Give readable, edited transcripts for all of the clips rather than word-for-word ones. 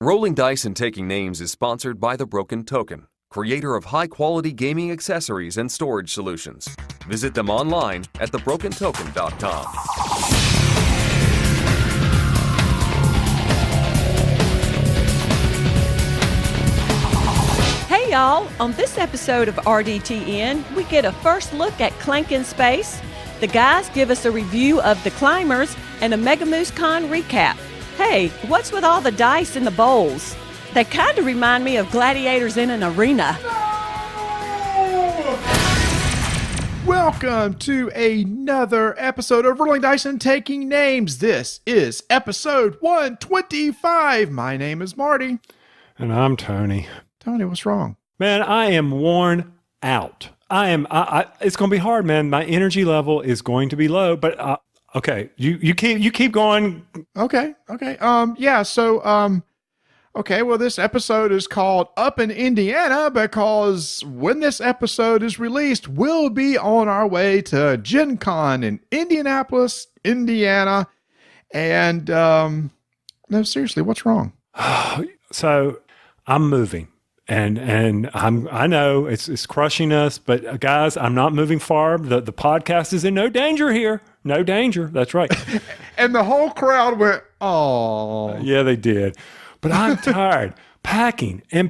Rolling Dice and Taking Names is sponsored by The Broken Token, creator of high-quality gaming accessories and storage solutions. Visit them online at thebrokentoken.com. Hey y'all, on this episode of RDTN, we get a first look at Clank in space. The guys give us a review of The Climbers and a Mega Moosecon recap. Hey, what's with all the dice in the bowls? They kind of remind me of gladiators in an arena. No! Welcome to another episode of Rolling Dice and Taking Names. This is episode 125. My name is Marty. And I'm Tony. Tony, what's wrong? Man, I am worn out. It's going to be hard, man. My energy level is going to be low, but okay, you keep going. Okay. Okay, well, this episode is called Up in Indiana because when this episode is released, we'll be on our way to Gen Con in Indianapolis, Indiana. And, no, seriously, what's wrong? So I'm moving. And I know it's crushing us, but guys, I'm not moving far. The podcast is in no danger here. No danger. That's right. And the whole crowd went, oh. Yeah, they did. But I'm tired packing and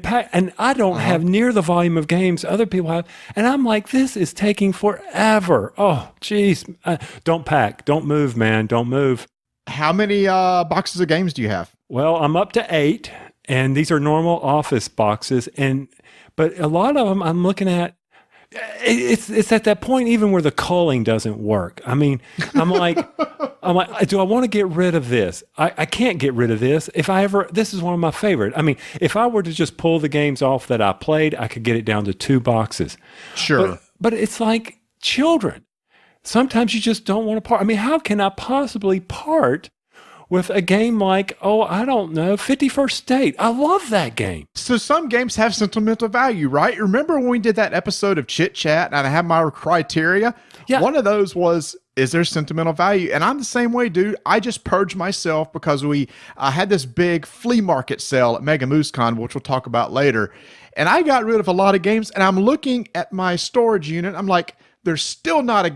I don't have near the volume of games other people have. And I'm like, this is taking forever. Oh, geez. Don't pack. Don't move, man. Don't move. How many boxes of games do you have? Well, I'm up to 8. And these are normal office boxes, but a lot of them I'm looking at. It's at that point even where the culling doesn't work. I mean, I'm like, do I want to get rid of this? I can't get rid of this. This is one of my favorite. I mean, if I were to just pull the games off that I played, I could get it down to 2 boxes. Sure, but it's like children. Sometimes you just don't want to part. I mean, how can I possibly part with a game like, 51st State? I love that game. So some games have sentimental value, right? Remember when we did that episode of Chit Chat and I had my criteria? Yeah. One of those was, is there sentimental value? And I'm the same way, dude. I just purged myself because we had this big flea market sale at Mega Moosecon, which we'll talk about later. And I got rid of a lot of games, and I'm looking at my storage unit. I'm like, there's still not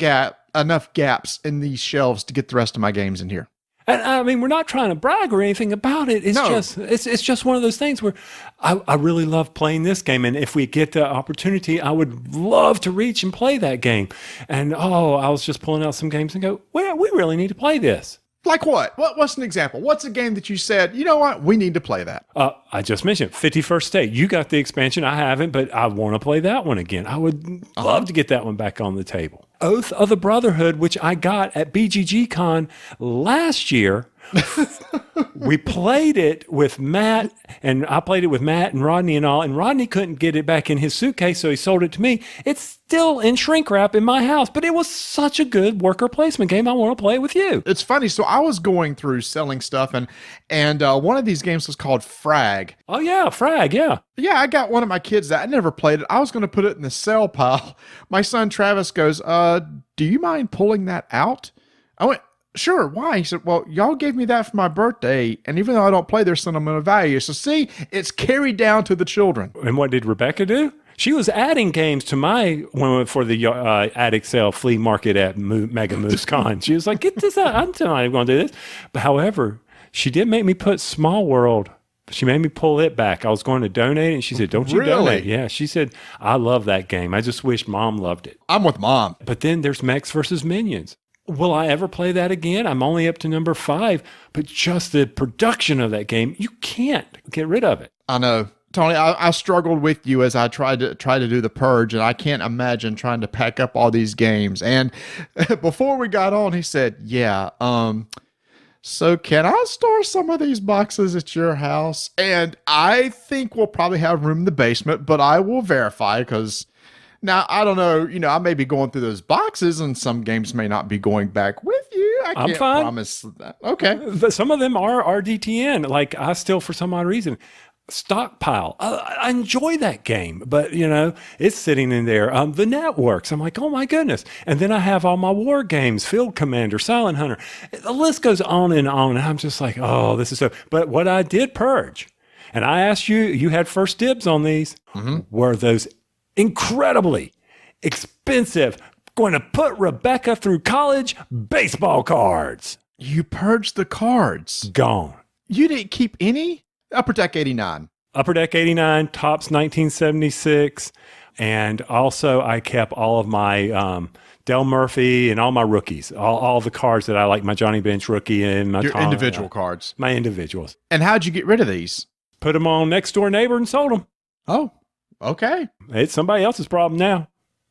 enough gaps in these shelves to get the rest of my games in here. And I mean, we're not trying to brag or anything about it. It's just one of those things where I really love playing this game. And if we get the opportunity, I would love to reach and play that game. And I was just pulling out some games and go, well, we really need to play this. Like what? What's an example? What's a game that you said, you know what, we need to play that? I just mentioned 51st State. You got the expansion. I haven't, but I want to play that one again. I would love to get that one back on the table. Oath of the Brotherhood, which I got at BGG Con last year. We played it with Matt, and I played it with Matt and Rodney and all, and Rodney couldn't get it back in his suitcase, so he sold it to me. It's still in shrink wrap in my house, but it was such a good worker placement game. I want to play it with you. It's funny. So I was going through selling stuff, and one of these games was called Frag. Oh, yeah, Frag, yeah. Yeah, I got one of my kids that I never played it. I was going to put it in the sell pile. My son Travis goes, do you mind pulling that out? I went, sure, why? He said, well, y'all gave me that for my birthday, and even though I don't play, there's sentimental value. So see, it's carried down to the children. And what did Rebecca do? She was adding games to my one for the attic sale flea market at Mega Moosecon. She was like, get this out. I'm not even going to do this. But however, she did make me put Small World. She made me pull it back. I was going to donate it, and she said, don't you donate? Yeah, she said, I love that game. I just wish Mom loved it. I'm with Mom. But then there's Mechs versus Minions. Will I ever play that again? I'm only up to number 5, but just the production of that game, you can't get rid of it. I know. Tony, I struggled with you as I tried to do the purge, and I can't imagine trying to pack up all these games. And before we got on, he said, yeah, so can I store some of these boxes at your house? And I think we'll probably have room in the basement, but I will verify because now I don't know, I may be going through those boxes and some games may not be going back with you. I can't promise that. Okay. But some of them are RDTN. Like I still, for some odd reason, stockpile. I enjoy that game, but it's sitting in there. The networks, I'm like, oh my goodness. And then I have all my war games, Field Commander, Silent Hunter. The list goes on, and I'm just like, oh, this is so. But what I did purge, And I asked you, you had first dibs on these. Were those incredibly expensive, going to put Rebecca through college baseball cards? You purged the cards. Gone. You didn't keep any? Upper Deck 89. Upper Deck 89, Topps 1976. And also I kept all of my Del Murphy and all my rookies, all the cards that I like, my Johnny Bench rookie and my Your individual cards. My individuals. And how'd you get rid of these? Put them on Next Door Neighbor and sold them. Oh, okay. It's somebody else's problem now.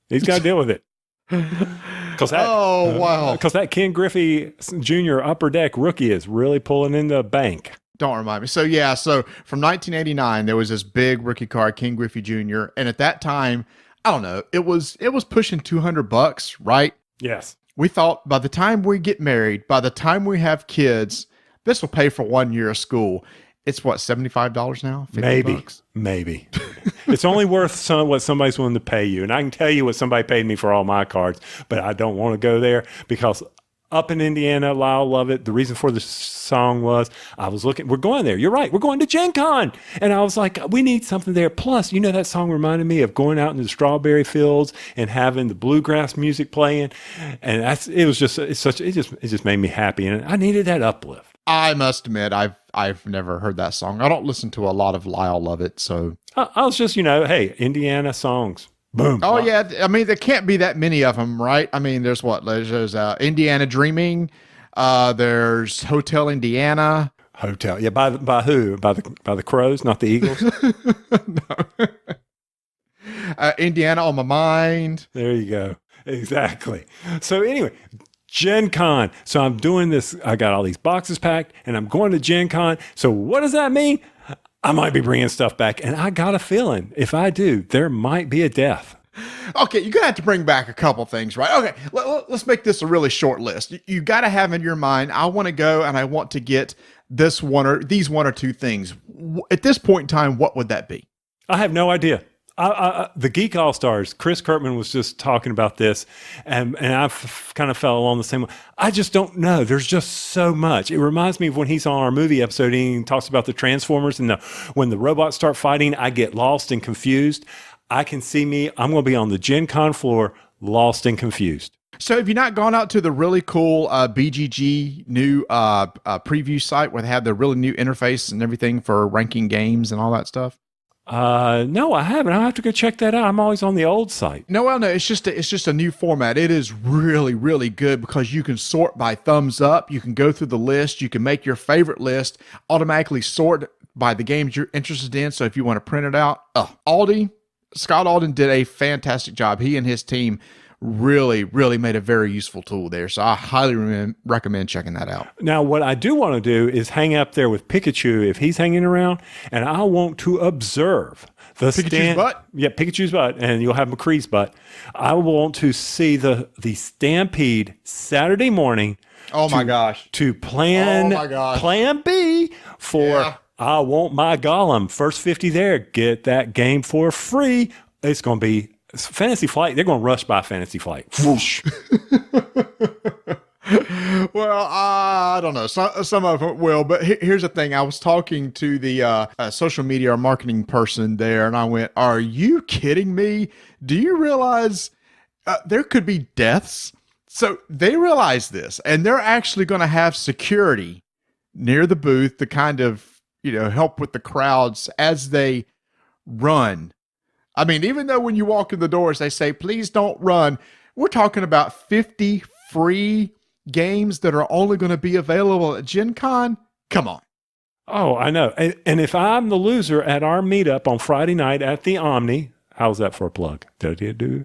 He's got to deal with it. Wow. Because that Ken Griffey Jr. Upper Deck rookie is really pulling in the bank. Don't remind me. So from 1989, there was this big rookie card, Ken Griffey Jr. And at that time, I don't know, it was pushing $200, right? Yes. We thought by the time we get married, by the time we have kids, this will pay for 1 year of school. It's what, $75 now? Maybe. It's only worth what somebody's willing to pay you. And I can tell you what somebody paid me for all my cards, but I don't want to go there because up in Indiana, Lyle Lovett, the reason for the song was I was looking, we're going there. You're right. We're going to Gen Con. And I was like, we need something there. Plus, that song reminded me of going out into the strawberry fields and having the bluegrass music playing. And it just made me happy. And I needed that uplift. I must admit, I've never heard that song. I don't listen to a lot of Lyle Lovett, so I was just, hey, Indiana songs. Boom. Oh, yeah. I mean, there can't be that many of them, right? I mean, there's Indiana Dreaming. There's Hotel Indiana. Hotel. Yeah. By who? By the Crows, not the Eagles? No. Indiana on My Mind. There you go. Exactly. So anyway, Gen Con. So I'm doing this. I got all these boxes packed and I'm going to Gen Con. So what does that mean? I might be bringing stuff back. And I got a feeling if I do, there might be a death. Okay, you're going to have to bring back a couple things, right? Okay, let's make this a really short list. You got to have in your mind, I want to go and I want to get these one or two things. At this point in time, what would that be? I have no idea. The Geek All-Stars, Chris Kirkman was just talking about this, and I kind of fell along the same way. I just don't know. There's just so much. It reminds me of when he's on our movie episode, he talks about the Transformers, and when the robots start fighting, I get lost and confused. I can see I'm going to be on the Gen Con floor, lost and confused. So have you not gone out to the really cool BGG new preview site where they have the really new interface and everything for ranking games and all that stuff? No, I haven't. I'll have to go check that out. I'm always on the old site. No, it's just a new format. It is really, really good because you can sort by thumbs up. You can go through the list. You can make your favorite list, automatically sort by the games you're interested in. So if you want to print it out, Scott Alden did a fantastic job. He and his team really, really made a very useful tool there. So I highly recommend checking that out. Now, what I do want to do is hang up there with Pikachu if he's hanging around, and I want to observe the Pikachu's butt? Yeah, Pikachu's butt, and you'll have McCree's butt. I want to see the Stampede Saturday morning. Oh my gosh. To plan B for... Yeah. I want my Gollum. First 50 there. Get that game for free. It's going to be Fantasy Flight. They're going to rush by Fantasy Flight. Whoosh. Well, I don't know. Some of them will. But here's the thing. I was talking to the social media or marketing person there, and I went, are you kidding me? Do you realize there could be deaths? So they realize this, and they're actually going to have security near the booth to kind of help with the crowds as they run. I mean, even though when you walk in the doors, they say, please don't run. We're talking about 50 free games that are only going to be available at Gen Con. Come on. Oh, I know. And if I'm the loser at our meetup on Friday night at the Omni, how's that for a plug? Okay.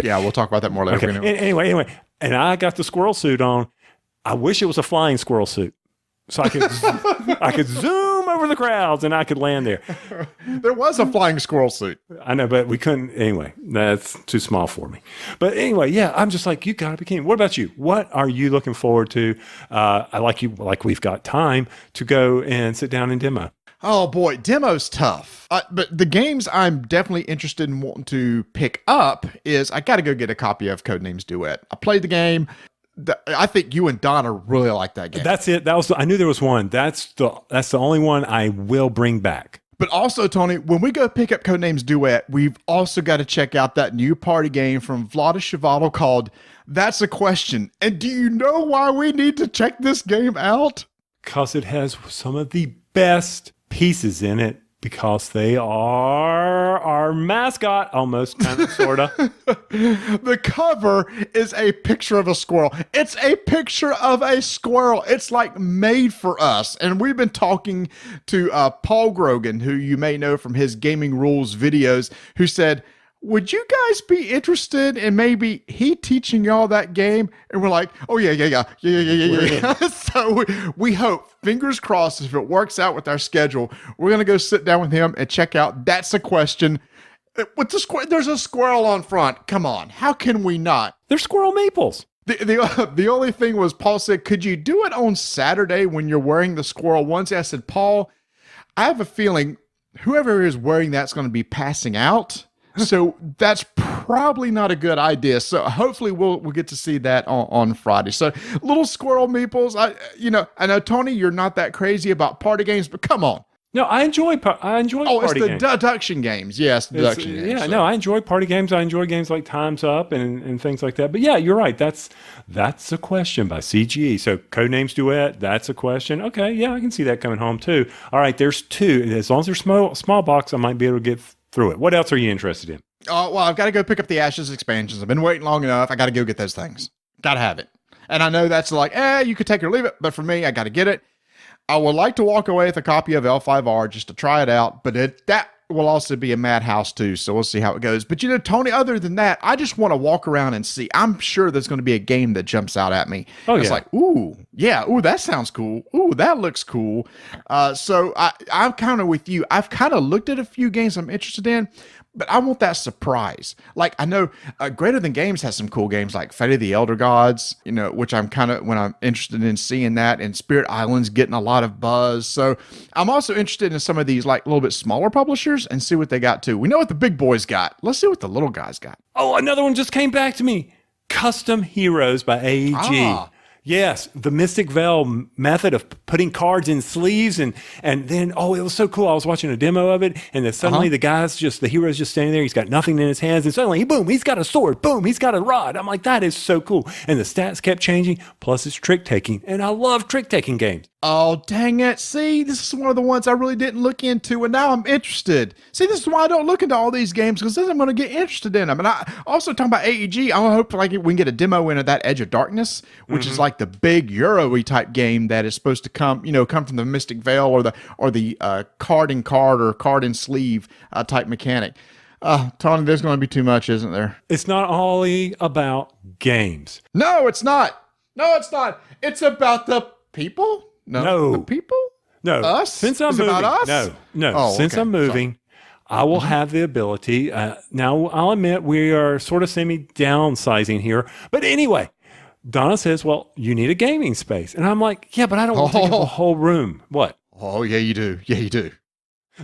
Yeah, we'll talk about that more later. Okay. Anyway, and I got the squirrel suit on. I wish it was a flying squirrel suit. So I could zoom over the crowds and I could land there. There was a flying squirrel suit. I know, but we couldn't. Anyway, that's too small for me. But anyway, yeah, I'm just like, you got to be kidding. What about you? What are you looking forward to? We've got time to go and sit down and demo. Oh boy, demo's tough. But the games I'm definitely interested in wanting to pick up is I got to go get a copy of Codenames Duet. I played the game. I think you and Donna really like that game. That's it. I knew there was one. That's the only one I will bring back. But also, Tony, when we go pick up Codenames Duet, we've also got to check out that new party game from Vlada Chevalo called That's a Question. And do you know why we need to check this game out? Because it has some of the best pieces in it, because they are our mascot, almost, kind of, sort of. The cover is a picture of a squirrel. It's a picture of a squirrel. It's like made for us. And we've been talking to Paul Grogan, who you may know from his Gaming Rules videos, who said, would you guys be interested in maybe he teaching y'all that game? And we're like, oh, yeah. So we hope, fingers crossed, if it works out with our schedule, we're going to go sit down with him and check out That's a Question. With there's a squirrel on front. Come on. How can we not? They're squirrel maples. The only thing was, Paul said, could you do it on Saturday when you're wearing the squirrel onesie? I said, Paul, I have a feeling whoever is wearing that's going to be passing out. So that's probably not a good idea. So hopefully we'll get to see that on Friday. So little squirrel meeples. I know, Tony, you're not that crazy about party games, but come on. No, I enjoy party it's the games. deduction games. Yes, deduction games. Yeah, so. no, I enjoy party games. I enjoy games like Time's Up and things like that. But yeah, you're right. That's a Question by CGE. So Codenames Duet, That's a Question. Okay, yeah, I can see that coming home too. All right, there's two. As long as they're small box, I might be able to get through it. What else are you interested in? Well, I've got to go pick up the Ashes expansions. I've been waiting long enough. I got to go get those things. Got to have it. And I know that's like, you could take it or leave it. But for me, I got to get it. I would like to walk away with a copy of L5R just to try it out. But that will also be a madhouse too. So we'll see how it goes. But Tony, other than that, I just want to walk around and see. I'm sure there's going to be a game that jumps out at me. Oh, it's like, ooh, that sounds cool. Ooh, that looks cool. So I'm kind of with you. I've kind of looked at a few games I'm interested in, but I want that surprise. Like, I know Greater Than Games has some cool games like Fate of the Elder Gods, which I'm interested in seeing that, and Spirit Island's getting a lot of buzz. So I'm also interested in some of these like a little bit smaller publishers and see what they got too. We know what the big boys got. Let's see what the little guys got. Oh, another one just came back to me. Custom Heroes by AEG. Yes, the Mystic Veil method of putting cards in sleeves and then, it was so cool. I was watching a demo of it, and then suddenly the hero's just standing there. He's got nothing in his hands, and suddenly, boom, he's got a sword. Boom, he's got a rod. I'm like, that is so cool. And the stats kept changing, plus it's trick-taking, and I love trick-taking games. Oh, dang it. See, this is one of the ones I really didn't look into, and now I'm interested. See, this is why I don't look into all these games, because then I'm going to get interested in them. And I also talking about AEG, I hope we can get a demo in of that Edge of Darkness, which is like the big Euro-y type game that is supposed to come from the Mystic Veil or the card in card or card in sleeve type mechanic. Tony, there's going to be too much, isn't there? It's not only about games. No, it's not. It's about the people. No. The people? No. Us? Since I'm moving. About us? No. Oh, Since okay. I'm moving, I will have the ability. Now, I'll admit we are sort of semi-downsizing here. But anyway, Donna says, well, you need a gaming space. And I'm like, yeah, but I don't want to take up a whole room. What? Oh, yeah, you do. Yeah, you do.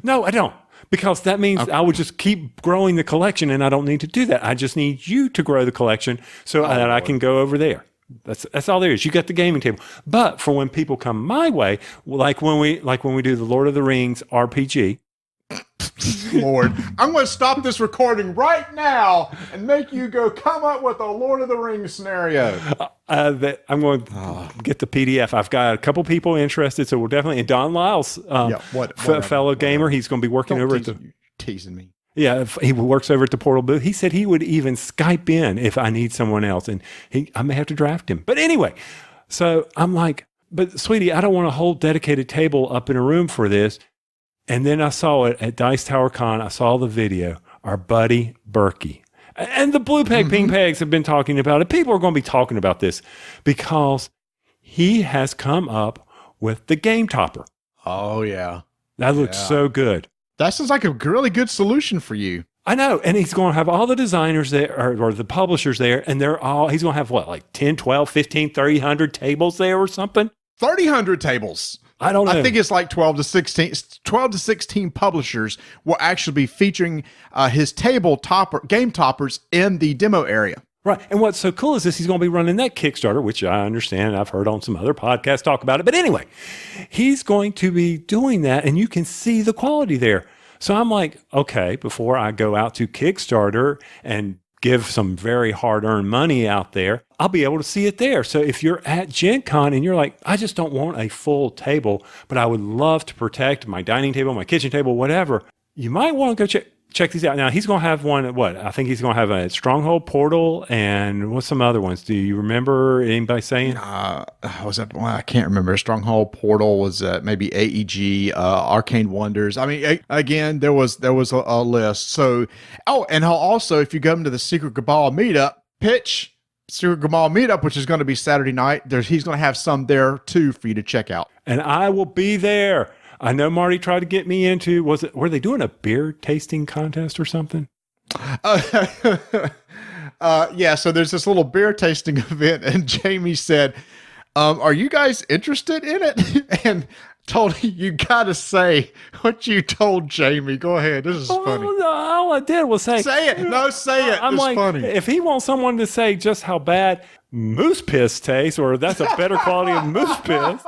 No, I don't. Because that means I would just keep growing the collection, and I don't need to do that. I just need you to grow the collection so that I can go over there. That's all there is. You got the gaming table. But for when people come my way, like when we do the Lord of the Rings RPG. Lord, I'm going to stop this recording right now and make you go come up with a Lord of the Rings scenario. I'm going to get the PDF. I've got a couple people interested, so we'll definitely. And Don Lyles, fellow gamer, he's going to be working over at the. Teasing me. Yeah, he works over at the Portal booth. He said he would even Skype in if I need someone else, and I may have to draft him. But anyway, so I'm like, but sweetie, I don't want a whole dedicated table up in a room for this. And then I saw it at Dice Tower Con. I saw the video. Our buddy Berkey and the Blue Peg Ping Pegs have been talking about it. People are going to be talking about this because he has come up with the Game Topper. Oh yeah, that looks so good. That sounds like a really good solution for you. I know. And he's going to have all the designers there or the publishers there. And he's going to have like 10, 12, 15, 30, 100 tables there or something. 300 tables. I don't know. I think it's like 12 to 16 publishers will actually be featuring his game toppers in the demo area. Right. And what's so cool is this, he's going to be running that Kickstarter, which I understand. I've heard on some other podcasts talk about it. But anyway, he's going to be doing that, and you can see the quality there. So I'm like, okay, before I go out to Kickstarter and give some very hard-earned money out there, I'll be able to see it there. So if you're at Gen Con and you're like, I just don't want a full table, but I would love to protect my dining table, my kitchen table, whatever, you might want to go check these out. Now, he's going to have one, I think he's going to have a Stronghold Portal, and what's some other ones? Do you remember anybody saying? Was that one? I can't remember. Stronghold Portal was maybe AEG, Arcane Wonders. I mean, again, there was a list. So, and also, if you come to the Secret Cabal Meetup, Secret Cabal Meetup, which is going to be Saturday night, he's going to have some there too for you to check out. And I will be there. I know Marty tried to get me into, were they doing a beer tasting contest or something? Yeah, so there's this little beer tasting event, and Jamie said, are you guys interested in it? And told you got to say what you told Jamie. Go ahead. This is funny. All I did was say it. No, say it. I'm it's like, funny. If he wants someone to say just how bad moose piss tastes, or that's a better quality of moose piss,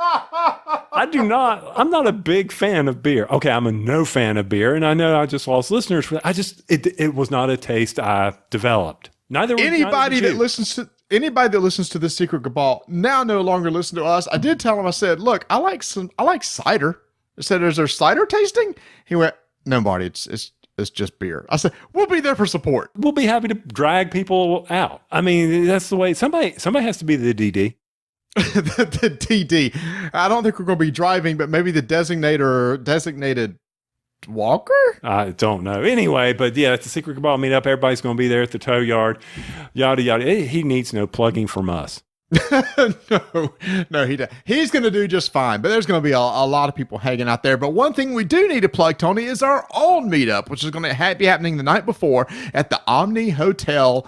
I'm not a big fan of beer. Okay, I'm a no fan of beer, and I know I just lost listeners for that. It was not a taste I developed. Anybody that listens to the Secret Cabal now no longer listen to us. I did tell him, I said, look, I like cider. I said, is there cider tasting? He went, no, Marty, it's just beer. I said, we'll be there for support. We'll be happy to drag people out. I mean, that's the way. Somebody has to be the DD. the DD. I don't think we're going to be driving, but maybe the designated walker? I don't know. Anyway, but yeah, it's the Secret Cabal Meetup. Everybody's going to be there at the tow yard. Yada, yada. He needs no plugging from us. No, he does. He's going to do just fine, but there's going to be a lot of people hanging out there. But one thing we do need to plug, Tony, is our own meetup, which is going to be happening the night before at the Omni Hotel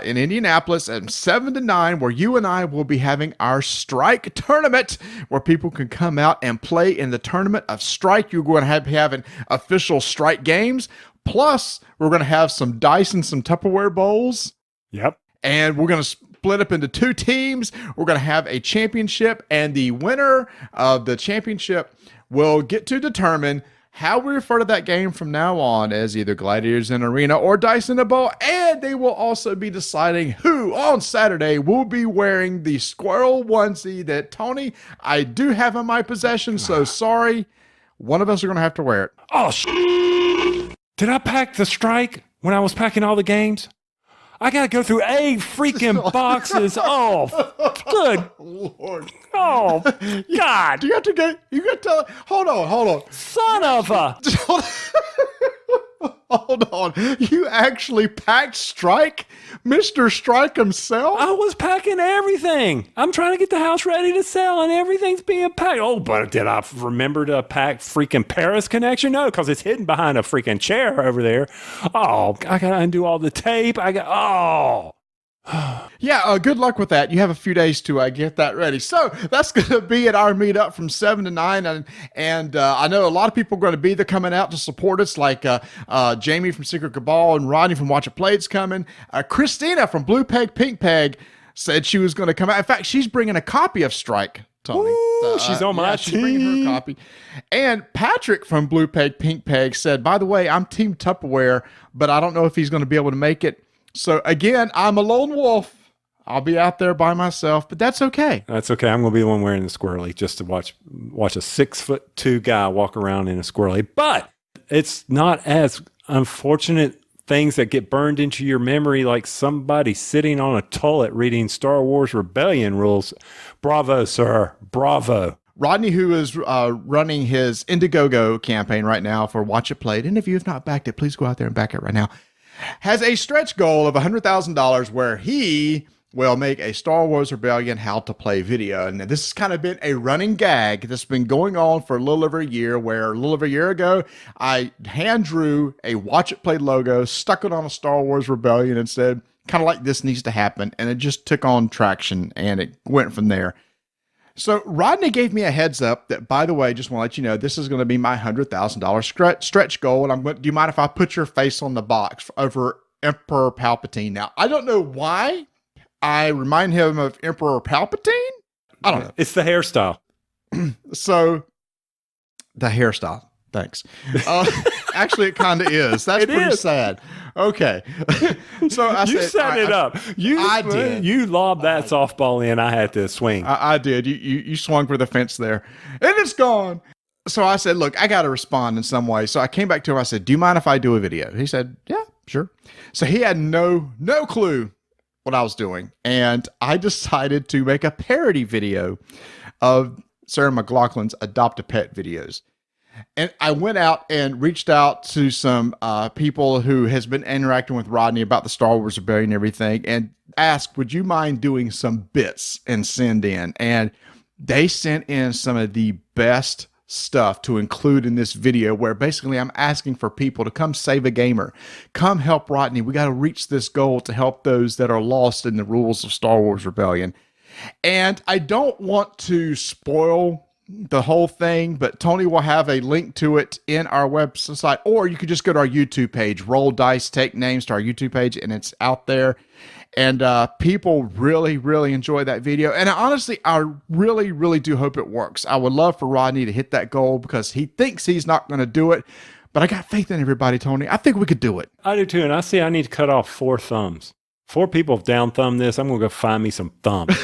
in Indianapolis at 7 to 9, where you and I will be having our Strike tournament, where people can come out and play in the tournament of Strike. You're going to be having official Strike games. Plus, we're going to have some dice and some Tupperware bowls. Yep. And we're going to split up into 2 teams. We're going to have a championship, and the winner of the championship will get to determine how we refer to that game from now on as either Gladiators in Arena or Dice in a Bowl. And they will also be deciding who on Saturday will be wearing the Squirrel onesie that, Tony, I do have in my possession. So sorry, one of us are going to have to wear it. Oh, did I pack the Strike when I was packing all the games? I got to go through 8 freaking boxes. Oh, good Lord. Oh, God. You got to hold on. Son of a. Hold on. You actually packed Strike? Mr. Strike himself? I was packing everything. I'm trying to get the house ready to sell, and everything's being packed. Oh, but did I remember to pack freaking Paris Connection? No, because it's hidden behind a freaking chair over there. Oh, I got to undo all the tape. Yeah, good luck with that. You have a few days to get that ready. So that's going to be at our meetup from 7 to 9. And I know a lot of people are going to be there coming out to support us, like Jamie from Secret Cabal and Rodney from Watch It Play's coming. Christina from Blue Peg Pink Peg said she was going to come out. In fact, she's bringing a copy of Strike, Tony. She's on my team. She's bringing her copy. And Patrick from Blue Peg Pink Peg said, by the way, I'm Team Tupperware, but I don't know if he's going to be able to make it. So again, I'm a lone wolf. I'll be out there by myself, but that's okay. That's okay. I'm going to be the one wearing the squirrely just to watch a 6'2" guy walk around in a squirrely. But it's not as unfortunate things that get burned into your memory, like somebody sitting on a toilet reading Star Wars Rebellion rules. Bravo, sir. Bravo. Rodney, who is running his Indiegogo campaign right now for Watch It Played, and if you have not backed it, please go out there and back it right now, has a stretch goal of $100,000 where he will make a Star Wars Rebellion how to play video. And this has kind of been a running gag that's been going on for a little over a year, where a little over a year ago, I hand drew a Watch It Play logo, stuck it on a Star Wars Rebellion, and said, kind of like, this needs to happen. And it just took on traction, and it went from there. So Rodney gave me a heads up that, by the way, just want to let you know, this is going to be my $100,000 stretch goal. And do you mind if I put your face on the box over Emperor Palpatine. Now, I don't know why I remind him of Emperor Palpatine. I don't know. It's the hairstyle. So, the hairstyle. Thanks. Actually, it kind of is. That's pretty sad. Okay. So I You said, set it up. I did. You lobbed that softball in. I had to swing. I did. You swung for the fence there, and it's gone. So I said, look, I got to respond in some way. So I came back to him. I said, do you mind if I do a video? He said, yeah, sure. So he had no clue what I was doing. And I decided to make a parody video of Sarah McLachlan's Adopt a Pet videos. And I went out and reached out to some people who has been interacting with Rodney about the Star Wars Rebellion and everything, and asked, would you mind doing some bits and send in? And they sent in some of the best stuff to include in this video, where basically I'm asking for people to come save a gamer. Come help Rodney. We got to reach this goal to help those that are lost in the rules of Star Wars Rebellion. And I don't want to spoil the whole thing, but Tony will have a link to it in our website, or you could just go to our YouTube page, Roll Dice, Take Names, to our YouTube page, and it's out there. And people really, really enjoy that video. And honestly, I really, really do hope it works. I would love for Rodney to hit that goal, because he thinks he's not going to do it. But I got faith in everybody, Tony. I think we could do it. I do too. And I need to cut off 4 thumbs. 4 people have down thumbed this. I'm going to go find me some thumbs.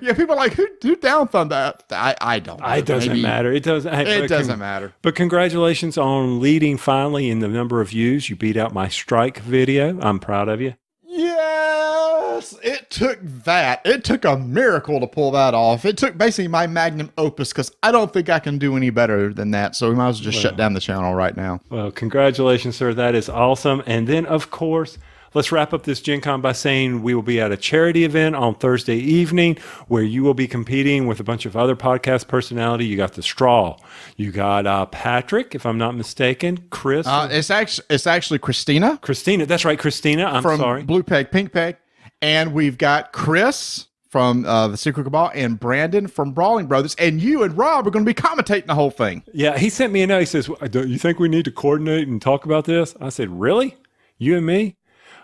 Yeah, people are like, who down thumbed that? I don't know. It doesn't matter. It doesn't. It doesn't matter. But congratulations on leading finally in the number of views. You beat out my strike video. I'm proud of you. Yes, it took that. It took a miracle to pull that off. It took basically my magnum opus, because I don't think I can do any better than that. So we might as well just shut down the channel right now. Well, congratulations, sir. That is awesome. And then, of course, let's wrap up this Gen Con by saying we will be at a charity event on Thursday evening, where you will be competing with a bunch of other podcast personality. You got The Straw. You got Patrick, if I'm not mistaken. Chris. It's actually Christina. Christina. That's right, Christina. I'm from sorry. Blue Peg, Pink Peg. And we've got Chris from the Secret Cabal, and Brandon from Brawling Brothers. And you and Rob are going to be commentating the whole thing. Yeah, he sent me a note. He says, "Do you think we need to coordinate and talk about this?" I said, "Really? You and me?"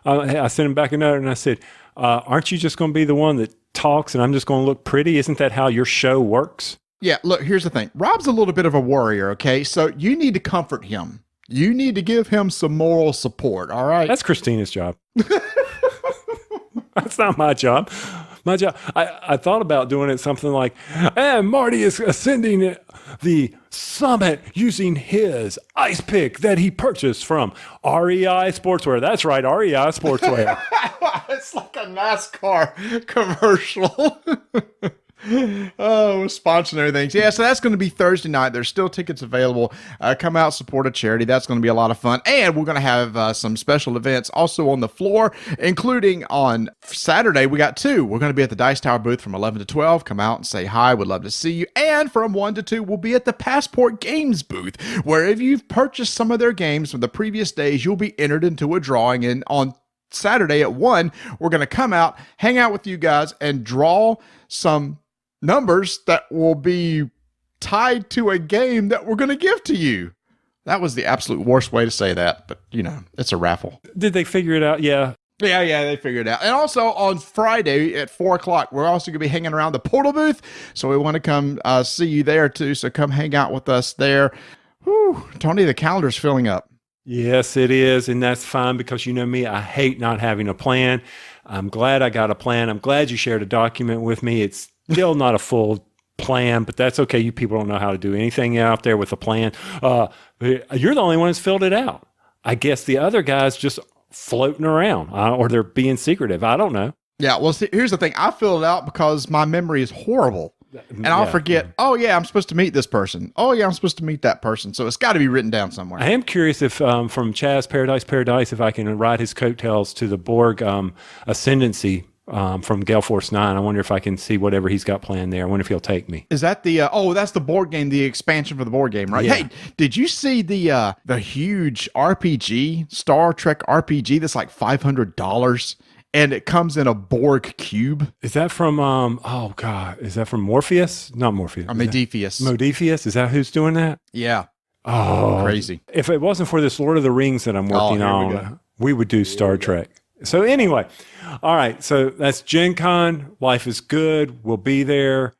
I sent him back a note, and I said, aren't you just going to be the one that talks and I'm just going to look pretty? Isn't that how your show works? Yeah, look, here's the thing. Rob's a little bit of a warrior, okay? So you need to comfort him. You need to give him some moral support, all right? That's Christina's job. That's not my job. My job, I thought about doing it something like, and Marty is ascending the summit using his ice pick that he purchased from REI Sportswear. That's right, REI Sportswear. It's like a NASCAR commercial. Oh, sponsoring things. Yeah, so that's going to be Thursday night. There's still tickets available. Come out, support a charity. That's going to be a lot of fun. And we're going to have some special events also on the floor, including on Saturday. We got 2. We're going to be at the Dice Tower booth from 11 to 12. Come out and say hi. We'd love to see you. And from 1 to 2, we'll be at the Passport Games booth, where if you've purchased some of their games from the previous days, you'll be entered into a drawing. And on Saturday at 1, we're going to come out, hang out with you guys, and draw some numbers that will be tied to a game that we're going to give to you. That was the absolute worst way to say that, but you know, it's a raffle. Did they figure it out? Yeah. Yeah, they figured it out. And also on Friday at 4:00, we're also going to be hanging around the Portal booth. So we want to come see you there too. So come hang out with us there. Whew, Tony, the calendar's filling up. Yes, it is. And that's fine, because you know me, I hate not having a plan. I'm glad I got a plan. I'm glad you shared a document with me. It's still not a full plan, but that's okay. You people don't know how to do anything out there with a plan. You're the only one that's filled it out. I guess the other guys just floating around, or they're being secretive. I don't know. Yeah, well, see, here's the thing. I filled it out because my memory is horrible. And I'll forget, oh, yeah, I'm supposed to meet this person. Oh, yeah, I'm supposed to meet that person. So it's got to be written down somewhere. I am curious if from Chaz Paradise, if I can ride his coattails to the Borg Ascendancy from Gale Force 9. I wonder if I can see whatever he's got planned there. I wonder if he'll take me. Is that the, that's the board game, the expansion for the board game, right? Yeah. Hey, did you see the huge RPG, Star Trek RPG that's like $500? And it comes in a Borg cube. Is that from, oh God, is that from Morpheus? Not Morpheus. Or Modiphius. Modiphius? Is that who's doing that? Yeah. Oh, crazy. If it wasn't for this Lord of the Rings that I'm working on, we would do Star Trek. So anyway, all right. So that's Gen Con. Life is good. We'll be there.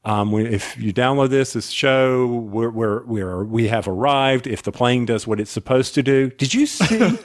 If you download this show, we have arrived. If the plane does what it's supposed to do, did you see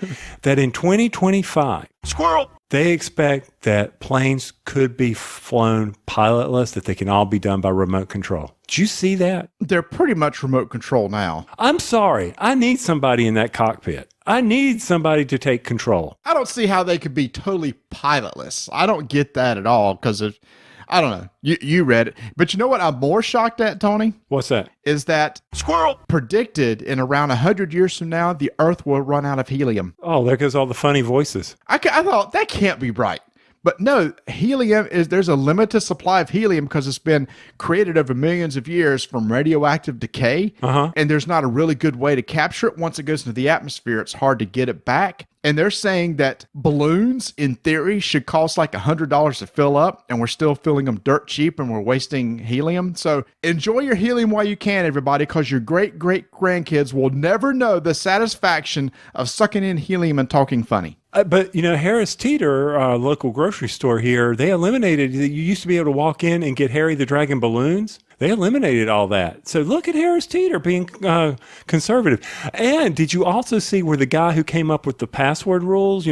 that in 2025, Squirrel, they expect that planes could be flown pilotless, that they can all be done by remote control? Did you see that? They're pretty much remote control now. I'm sorry. I need somebody in that cockpit. I need somebody to take control. I don't see how they could be totally pilotless. I don't get that at all because of, I don't know. You read it. But you know what I'm more shocked at, Tony? What's that? Is that Squirrel predicted in around 100 years from now, the Earth will run out of helium. Oh, there goes all the funny voices. I thought that can't be right. But no, there's a limited supply of helium because it's been created over millions of years from radioactive decay. And there's not a really good way to capture it. Once it goes into the atmosphere, it's hard to get it back. And they're saying that balloons, in theory, should cost like $100 to fill up, and we're still filling them dirt cheap, and we're wasting helium. So enjoy your helium while you can, everybody, because your great-great-grandkids will never know the satisfaction of sucking in helium and talking funny. But, Harris Teeter, our local grocery store here, they eliminated, you used to be able to walk in and get Harry the Dragon balloons. They eliminated all that. So look at Harris Teeter being conservative. And did you also see where the guy who came up with the password rules,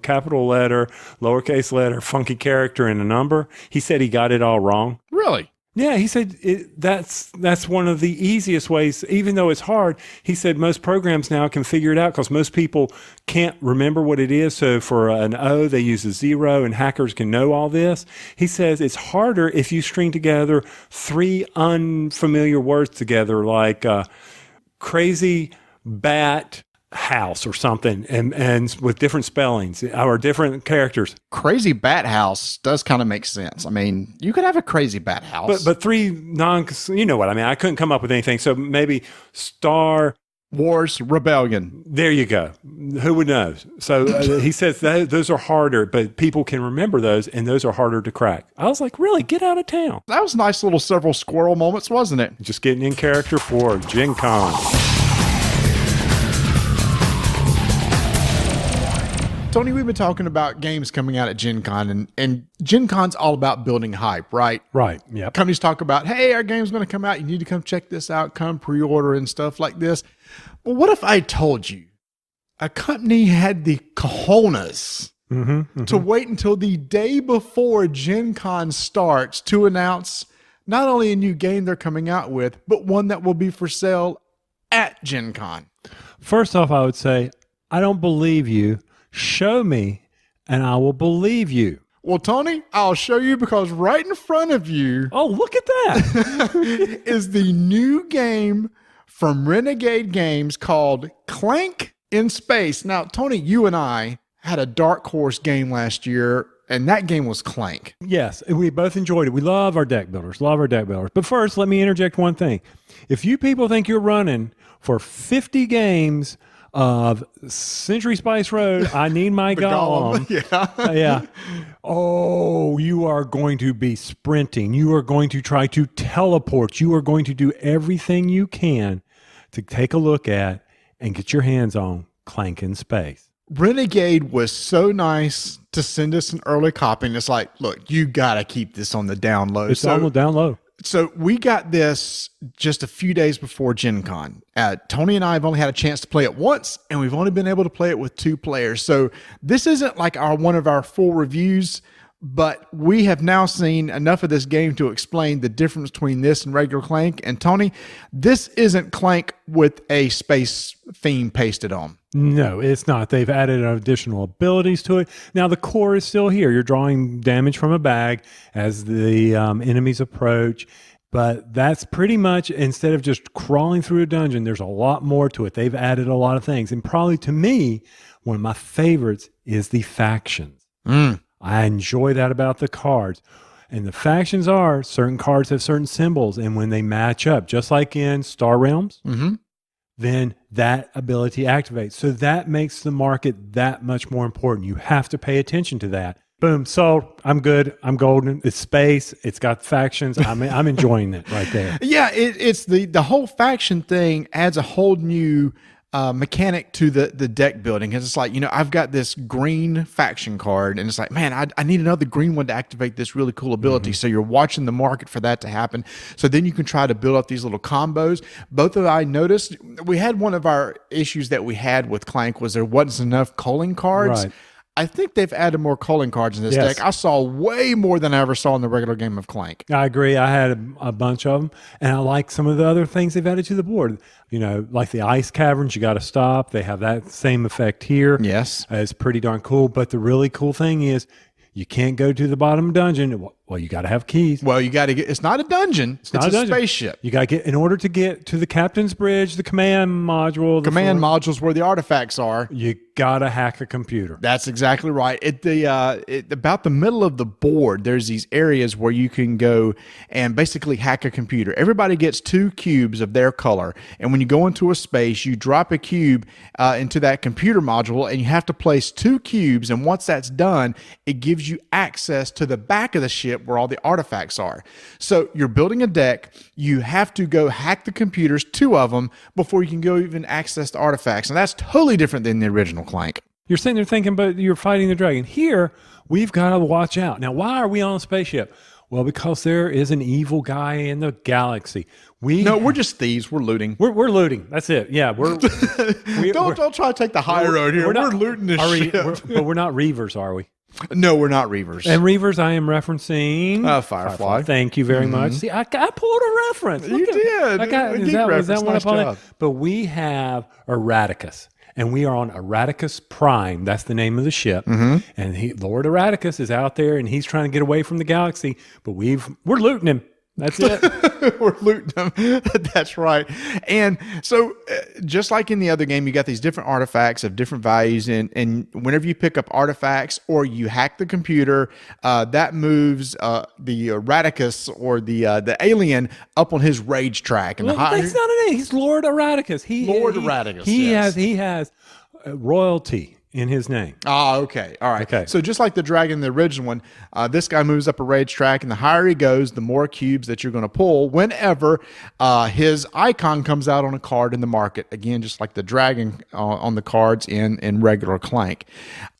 capital letter, lowercase letter, funky character, and a number, he said he got it all wrong? Really? Yeah, he said that's one of the easiest ways, even though it's hard. He said most programs now can figure it out because most people can't remember what it is. So for an O, they use a 0, and hackers can know all this. He says it's harder if you string together 3 unfamiliar words together, like crazy bat house or something, and with different spellings or different characters. Crazy bat house does kind of make sense. I mean, you could have a crazy bat house, but 3 you know what I mean. I couldn't come up with anything, so maybe Star Wars Rebellion. There you go. Who would know? So he says those are harder, but people can remember those, and those are harder to crack. I was like, really? Get out of town. That was nice little several squirrel moments, wasn't it? Just getting in character for Gen Con. Tony, we've been talking about games coming out at Gen Con, and Gen Con's all about building hype, right? Right, yeah. Companies talk about, hey, our game's going to come out. You need to come check this out, come pre-order and stuff like this. But what if I told you a company had the cojones to wait until the day before Gen Con starts to announce not only a new game they're coming out with, but one that will be for sale at Gen Con? First off, I would say, I don't believe you. Show me, and I will believe you. Well, Tony, I'll show you because right in front of you... Oh, look at that. ...is the new game from Renegade Games called Clank in Space. Now, Tony, you and I had a dark horse game last year, and that game was Clank. Yes, we both enjoyed it. We love our deck builders, But first, let me interject one thing. If you people think you're running for 50 games... of Century Spice Road, I need my golem. Yeah. Oh, you are going to be sprinting. You are going to try to teleport. You are going to do everything you can to take a look at and get your hands on Clank in Space. Renegade was so nice to send us an early copy. And it's like, look, you got to keep this on the down low. It's on the down low. So we got this just a few days before Gen Con. Tony and I have only had a chance to play it once, and we've only been able to play it with 2 players. So this isn't like one of our full reviews, but we have now seen enough of this game to explain the difference between this and regular Clank. And Tony, this isn't Clank with a space theme pasted on. No, it's not. They've added additional abilities to it. Now, the core is still here. You're drawing damage from a bag as the enemies approach. But that's pretty much, instead of just crawling through a dungeon, there's a lot more to it. They've added a lot of things. And probably to me, one of my favorites is the factions. I enjoy that about the cards. And the factions are, certain cards have certain symbols. And when they match up, just like in Star Realms, then that ability activates. So that makes the market that much more important. You have to pay attention to that. Boom, sold. I'm good. I'm golden. It's space. It's got factions. I'm enjoying it right there. Yeah, it's the whole faction thing adds a whole new mechanic to the deck building, because it's like, I've got this green faction card, and it's like, man, I need another green one to activate this really cool ability. So you're watching the market for that to happen. So then you can try to build up these little combos. I noticed we had one of our issues that we had with Clank was there wasn't enough culling cards. Right. I think they've added more culling cards in this deck. I saw way more than I ever saw in the regular game of Clank. I agree. I had a bunch of them, and I like some of the other things they've added to the board. Like the ice caverns, you got to stop. They have that same effect here. Yes. It's pretty darn cool. But the really cool thing is you can't go to the bottom dungeon. Well, you got to have keys. Well, you got to get, it's not a dungeon. It's not a a dungeon. spaceship. You got to get, in order to get to the captain's bridge, the command module. Command modules where the artifacts are. You got to hack a computer. That's exactly right. About the middle of the board, there's these areas where you can go and basically hack a computer. Everybody gets 2 cubes of their color. And when you go into a space, you drop a cube into that computer module, and you have to place 2 cubes. And once that's done, it gives you access to the back of the ship where all the artifacts are. So you're building a deck. You have to go hack the computers, 2 of them, before you can go even access the artifacts. And that's totally different than the original Clank. You're sitting there thinking, but you're fighting the dragon. Here, we've got to watch out. Now, why are we on a spaceship? Well, because there is an evil guy in the galaxy. We're just thieves. We're looting. We're looting. That's it. Yeah, we're don't try to take the high road here. We're looting this ship. But we're not Reavers, are we? No, we're not Reavers. And Reavers, I am referencing Firefly. Thank you very much. See, I pulled a reference. You did. Was that one up on it? But we have Erraticus. And we are on Erraticus Prime. That's the name of the ship. And Lord Erraticus is out there, and he's trying to get away from the galaxy. But we're looting him. That's it. We're looting them. That's right. And so just like in the other game, you got these different artifacts of different values. And whenever you pick up artifacts or you hack the computer, that moves the Erraticus or the alien up on his rage track. And that's not an name. He's Lord Erraticus. Erraticus. He has royalty in his name. Okay. All right. Okay. So just like the dragon, the original one, this guy moves up a rage track, and the higher he goes, the more cubes that you're going to pull whenever his icon comes out on a card in the market. Again, just like the dragon on the cards in regular Clank.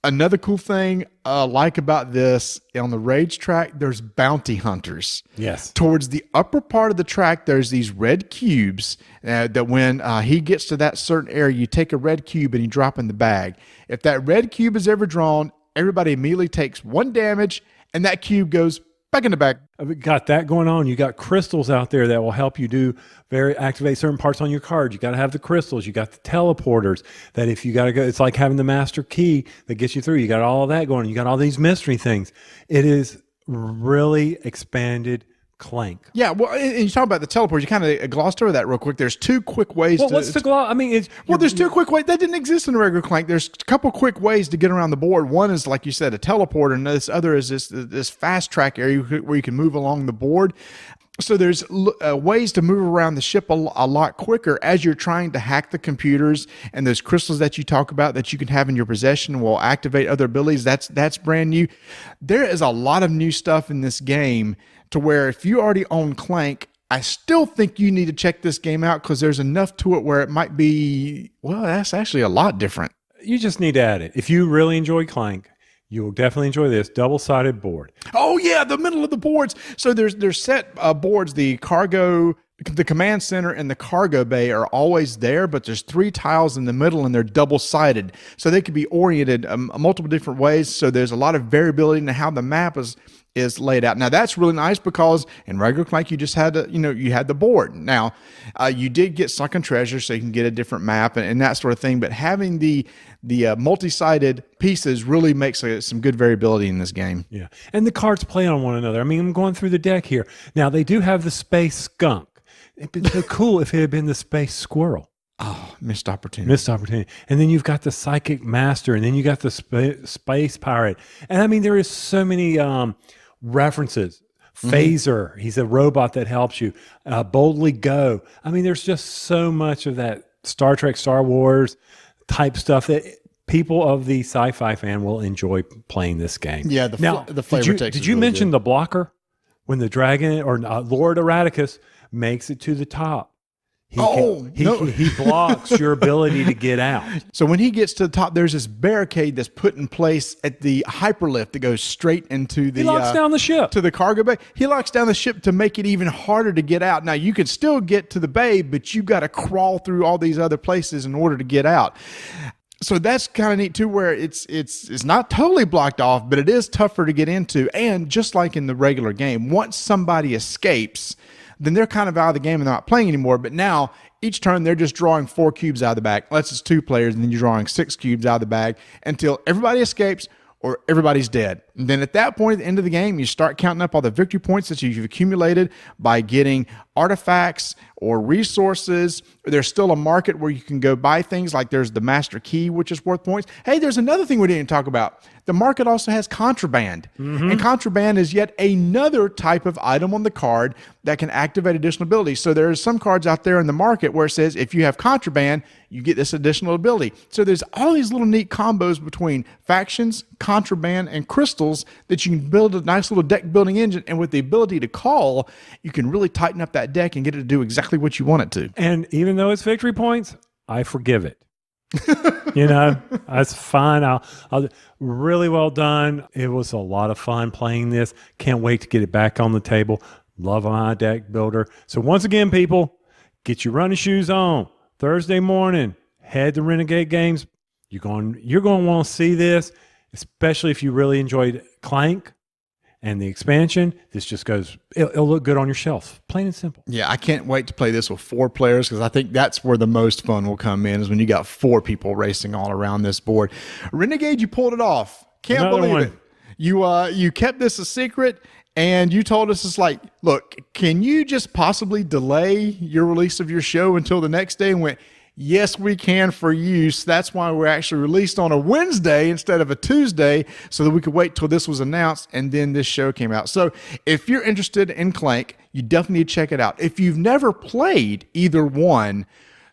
Another cool thing like about this, on the rage track, there's bounty hunters. Yes. Towards the upper part of the track, there's these red cubes that when he gets to that certain area, you take a red cube and you drop in the bag. If that red cube is ever drawn, everybody immediately takes 1 damage, and that cube goes back in the bag. I've got that going on. You got crystals out there that will help you activate certain parts on your card. You got to have the crystals. You got the teleporters that if you got to go, it's like having the master key that gets you through. You got all of that going. You got all these mystery things. It is really expanded Clank. Yeah, well, and you talk about the teleport. You kind of glossed over that real quick. There's 2 quick ways. Well, what's the gloss? I mean, there's 2 quick ways that didn't exist in the regular Clank. There's a couple quick ways to get around the board. One is, like you said, a teleporter, and this other is this fast track area where you can move along the board. So there's ways to move around the ship a lot quicker as you're trying to hack the computers, and those crystals that you talk about that you can have in your possession will activate other abilities. That's brand new. There is a lot of new stuff in this game to where if you already own Clank, I still think you need to check this game out because there's enough to it where it might be, well, that's actually a lot different. You just need to add it. If you really enjoy Clank, you will definitely enjoy this double-sided board. Oh, yeah, the middle of the boards. So there's set boards. The command center and the cargo bay are always there, but there's 3 tiles in the middle, and they're double-sided. So they could be oriented multiple different ways. So there's a lot of variability in how the map is laid out. Now that's really nice because in regular Clank you just had you had the board. Now you did get sunken treasure, so you can get a different map and that sort of thing. But having the multi-sided pieces really makes some good variability in this game. Yeah, and the cards play on one another. I mean, I'm going through the deck here. Now they do have the space skunk. It'd been so cool if it had been the space squirrel. Oh, missed opportunity. And then you've got the psychic master, and then you got the space pirate. And I mean, there is so many references. Phaser, he's a robot that helps you. Boldly Go. I mean, there's just so much of that Star Trek, Star Wars type stuff that people of the sci-fi fan will enjoy playing this game. Yeah, the flavor text. Did you mention the blocker when the dragon or Lord Erraticus makes it to the top? He blocks your ability to get out. So when he gets to the top, there's this barricade that's put in place at the hyperlift that goes straight into the. He locks down the ship to the cargo bay. He locks down the ship to make it even harder to get out. Now you can still get to the bay, but you got to crawl through all these other places in order to get out. So that's kind of neat too, where it's not totally blocked off, but it is tougher to get into. And just like in the regular game, once somebody escapes, then they're kind of out of the game and they're not playing anymore. But now each turn they're just drawing 4 cubes out of the bag. Unless it's 2 players, and then you're drawing 6 cubes out of the bag until everybody escapes or everybody's dead. And then at that point, at the end of the game, you start counting up all the victory points that you've accumulated by getting artifacts or resources. There's still a market where you can go buy things, like there's the master key, which is worth points. Hey, there's another thing we didn't talk about. The market also has contraband. And contraband is yet another type of item on the card that can activate additional abilities. So there's some cards out there in the market where it says if you have contraband, you get this additional ability. So there's all these little neat combos between factions, contraband, and crystals that you can build a nice little deck building engine. And with the ability to call, you can really tighten up that deck and get it to do exactly what you want it to. And even though it's victory points, I forgive it. That's fine. I'll really well done. It was a lot of fun playing this. Can't wait to get it back on the table. Love my deck builder. So once again, people, get your running shoes on. Thursday morning, head to Renegade Games. You're going to want to see this, especially if you really enjoyed Clank and the expansion. This just goes, it'll look good on your shelf. Plain and simple. Yeah, I can't wait to play this with 4 players, because I think that's where the most fun will come in, is when you got 4 people racing all around this board. Renegade, you pulled it off. Can't believe it. You kept this a secret, and you told us, it's like, look, can you just possibly delay your release of your show until the next day? And went, yes, we can for you. So that's why we're actually released on a Wednesday instead of a Tuesday, so that we could wait till this was announced and then this show came out. So if you're interested in Clank, you definitely need to check it out. If you've never played either one,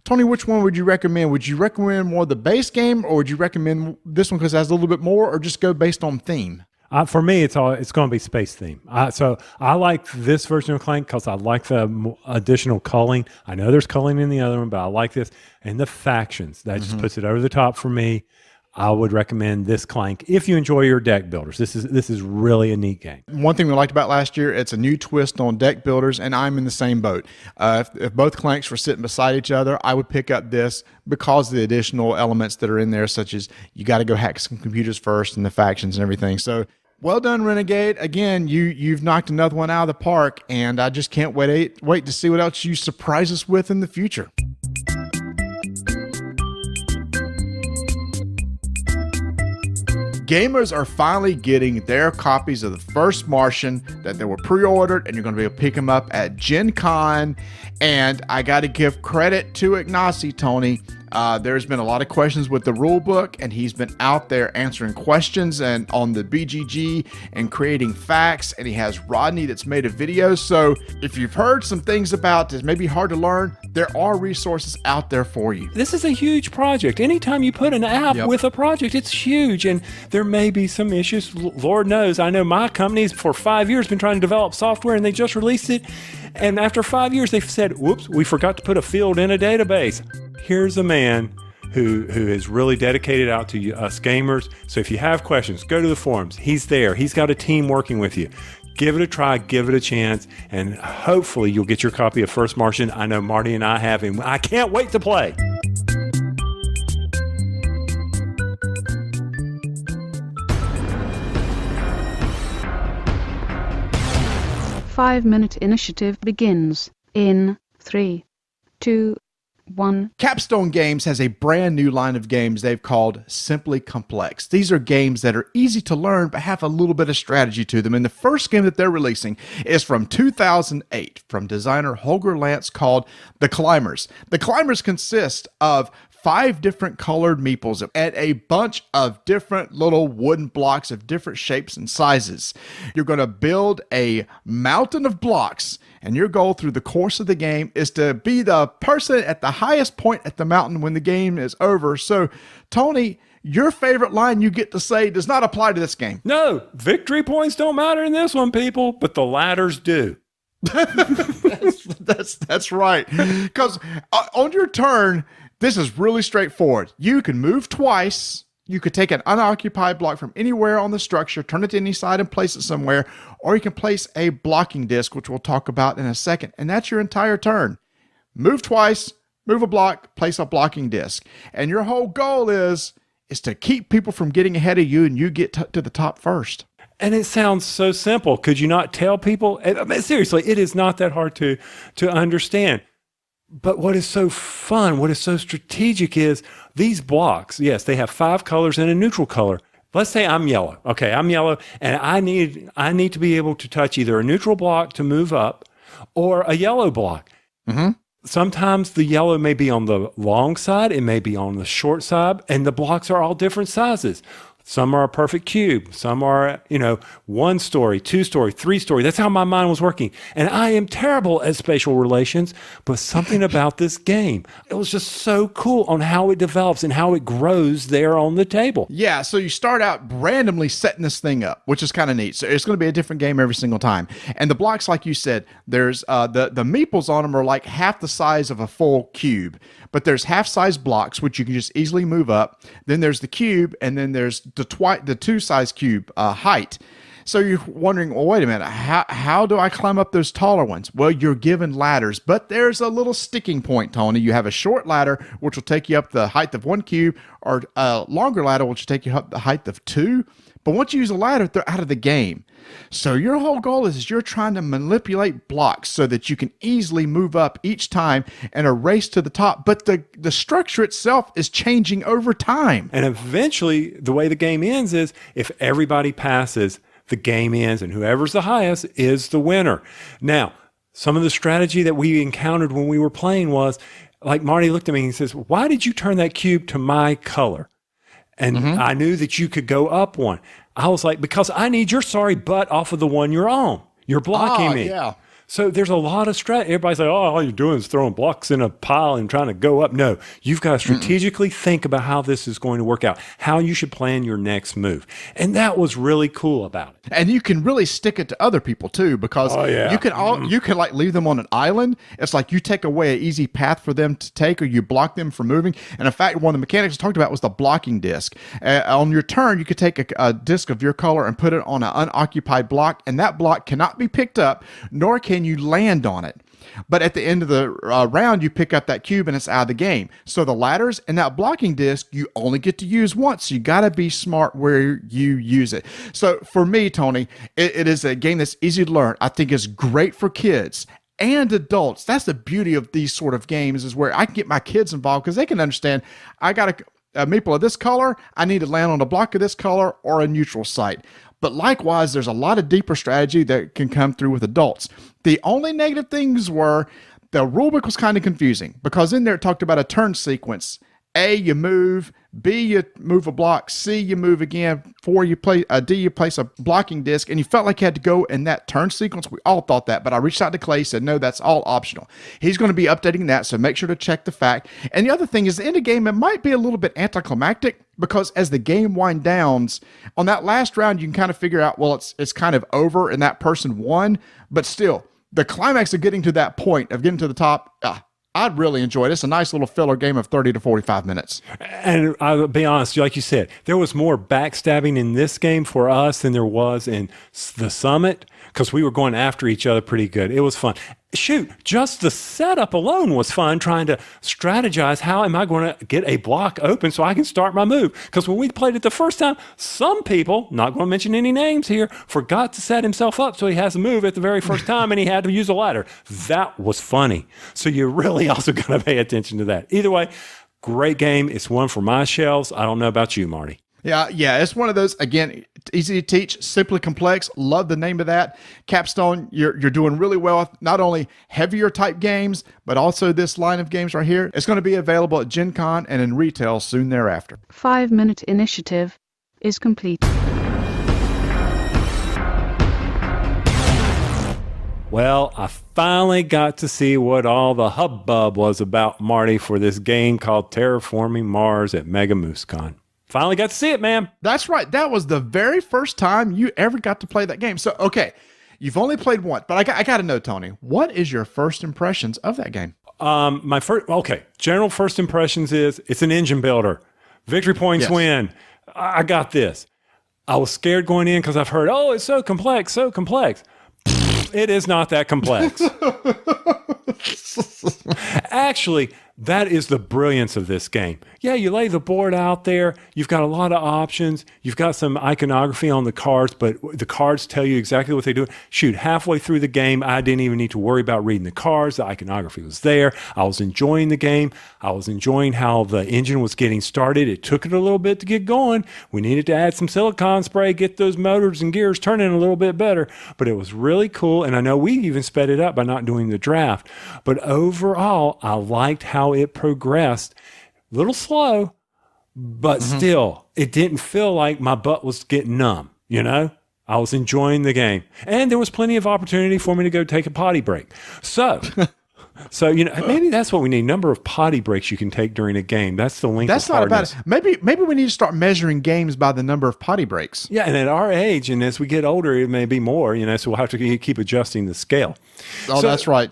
Tony, which one would you recommend? Would you recommend more the base game, or would you recommend this one because it has a little bit more, or just go based on theme? For me, it's going to be space theme. So I like this version of Clank because I like the additional culling. I know there's culling in the other one, but I like this. And the factions, that just puts it over the top for me. I would recommend this Clank if you enjoy your deck builders. This is really a neat game. One thing we liked about last year, it's a new twist on deck builders, and I'm in the same boat. If both Clanks were sitting beside each other, I would pick up this because of the additional elements that are in there, such as you got to go hack some computers first and the factions and everything. So well done, Renegade. Again, you've knocked another one out of the park, and I just can't wait to see what else you surprise us with in the future. Gamers are finally getting their copies of the first Martian that they were pre-ordered, and you're going to be able to pick them up at Gen Con. And I got to give credit to Ignacy, Tony. There's been a lot of questions with the rule book, and he's been out there answering questions and on the BGG and creating facts, and he has Rodney that's made a video. So if you've heard some things about this, maybe hard to learn, there are resources out there for you. This is a huge project. Anytime you put an app with a project, it's huge, and there may be some issues. Lord knows, I know my company's for 5 years been trying to develop software, and they just released it, and after 5 years they've said, whoops, we forgot to put a field in a database. Here's a man who is really dedicated out to us gamers. So if you have questions, go to the forums. He's there. He's got a team working with you. Give it a try, give it a chance, and hopefully you'll get your copy of First Martian. I know Marty and I have, and I can't wait to play. Five-minute initiative begins in 3, 2, 1. Capstone Games has a brand new line of games they've called Simply Complex. These are games that are easy to learn but have a little bit of strategy to them. And the first game that they're releasing is from 2008 from designer Holger Lantz, called The Climbers. The Climbers consist of 5 different colored meeples and a bunch of different little wooden blocks of different shapes and sizes. You're going to build a mountain of blocks, and your goal through the course of the game is to be the person at the highest point at the mountain when the game is over. So, Tony, your favorite line you get to say does not apply to this game. No, victory points don't matter in this one, people, but the ladders do. That's That's right. Because on your turn, this is really straightforward. You can move twice. You could take an unoccupied block from anywhere on the structure, turn it to any side and place it somewhere, or you can place a blocking disc, which we'll talk about in a second. And that's your entire turn. Move twice, move a block, place a blocking disc. And your whole goal is to keep people from getting ahead of you and you get to the top first. And it sounds so simple. Could you not tell people? I mean, seriously, it is not that hard to understand. But what is so fun, what is so strategic is these blocks, yes, they have 5 colors and a neutral color. Let's say I'm yellow. Okay, I'm yellow, and I need to be able to touch either a neutral block to move up or a yellow block. Mm-hmm. Sometimes the yellow may be on the long side, it may be on the short side, and the blocks are all different sizes. Some are a perfect cube. Some are, 1 story, 2 story, 3 story. That's how my mind was working. And I am terrible at spatial relations, but something about this game, it was just so cool on how it develops and how it grows there on the table. Yeah, so you start out randomly setting this thing up, which is kind of neat. So it's going to be a different game every single time. And the blocks, like you said, there's the meeples on them are like half the size of a full cube. But there's half-size blocks, which you can just easily move up. Then there's the cube, and then there's the 2-size cube height. So you're wondering, well, wait a minute, how do I climb up those taller ones? Well, you're given ladders, but there's a little sticking point, Tony. You have a short ladder, which will take you up the height of 1 cube, or a longer ladder, which will take you up the height of 2. But once you use a ladder, they're out of the game. So your whole goal is you're trying to manipulate blocks so that you can easily move up each time and a race to the top. But the structure itself is changing over time. And eventually, the way the game ends is if everybody passes, the game ends, and whoever's the highest is the winner. Now, some of the strategy that we encountered when we were playing was, like Marty looked at me and he says, "Why did you turn that cube to my color?" And I knew that you could go up one. I was like, because I need your sorry butt off of the one you're on. You're blocking me. Yeah. So there's a lot of strategy. Everybody's like, oh, all you're doing is throwing blocks in a pile and trying to go up. No, you've got to strategically think about how this is going to work out, how you should plan your next move. And that was really cool about it. And you can really stick it to other people too, because you can like leave them on an island. It's like you take away an easy path for them to take, or you block them from moving. And in fact, one of the mechanics I talked about was the blocking disc. On your turn, you could take a disc of your color and put it on an unoccupied block, and that block cannot be picked up, nor can you land on it. But at the end of the round, you pick up that cube and it's out of the game. So the ladders and that blocking disc, you only get to use once. So you got to be smart where you use it. So for me, Tony, it is a game that's easy to learn. I think it's great for kids and adults. That's the beauty of these sort of games, is where I can get my kids involved because they can understand, I got a meeple of this color, I need to land on a block of this color or a neutral site. But likewise, there's a lot of deeper strategy that can come through with adults. The only negative things were the rulebook was kind of confusing, because in there it talked about a turn sequence. A, you move. B, you move a block. C, you move again. 4, you play. D, you place a blocking disc, and you felt like you had to go in that turn sequence. We all thought that, but I reached out to Clay, said, no, that's all optional. He's going to be updating that, so make sure to check the fact. And the other thing is, the end of the game, it might be a little bit anticlimactic, because as the game winds down, on that last round, you can kind of figure out, well, it's kind of over, and that person won, but still, the climax of getting to that point, of getting to the top, I'd really enjoy it. It's a nice little filler game of 30 to 45 minutes. And I'll be honest, like you said, there was more backstabbing in this game for us than there was in the Summit, because we were going after each other pretty good. It was fun. Shoot, just the setup alone was fun, trying to strategize, how am I going to get a block open so I can start my move? Because when we played it the first time, some people, not going to mention any names here, forgot to set himself up so he has a move at the very first time and he had to use a ladder. That was funny. So you really also got to pay attention to that. Either way, great game. It's one for my shelves. I don't know about you, Marty. Yeah, it's one of those, again, easy to teach, simply complex. Love the name of that. Capstone, you're doing really well with not only heavier type games, but also this line of games right here. It's going to be available at Gen Con and in retail soon thereafter. 5-minute initiative is complete. Well, I finally got to see what all the hubbub was about, Marty, for this game called Terraforming Mars at Mega Moosecon. Finally got to see it, man. That's right. That was the very first time you ever got to play that game. So, okay, You've only played once, but I got to know, Tony, what is your first impressions of that game? General first impressions is it's an engine builder. Victory points win. I got this. I was scared going in because I've heard, it's so complex. It is not that complex. Actually, that is the brilliance of this game. Yeah, you lay the board out there. You've got a lot of options. You've got some iconography on the cards, but the cards tell you exactly what they do. Shoot, halfway through the game, I didn't even need to worry about reading the cards. The iconography was there. I was enjoying the game. I was enjoying how the engine was getting started. It took it a little bit to get going. We needed to add some silicone spray, get those motors and gears turning a little bit better, but it was really cool. And I know we even sped it up by not doing the draft, but overall, I liked how it progressed. A little slow, but still, it didn't feel like my butt was getting numb, I was enjoying the game. And there was plenty of opportunity for me to go take a potty break. So maybe that's what we need. Number of potty breaks you can take during a game. That's the length That's of not hardness. about it. Maybe we need to start measuring games by the number of potty breaks. Yeah, and at our age, and as we get older, it may be more, so we'll have to keep adjusting the scale. That's right.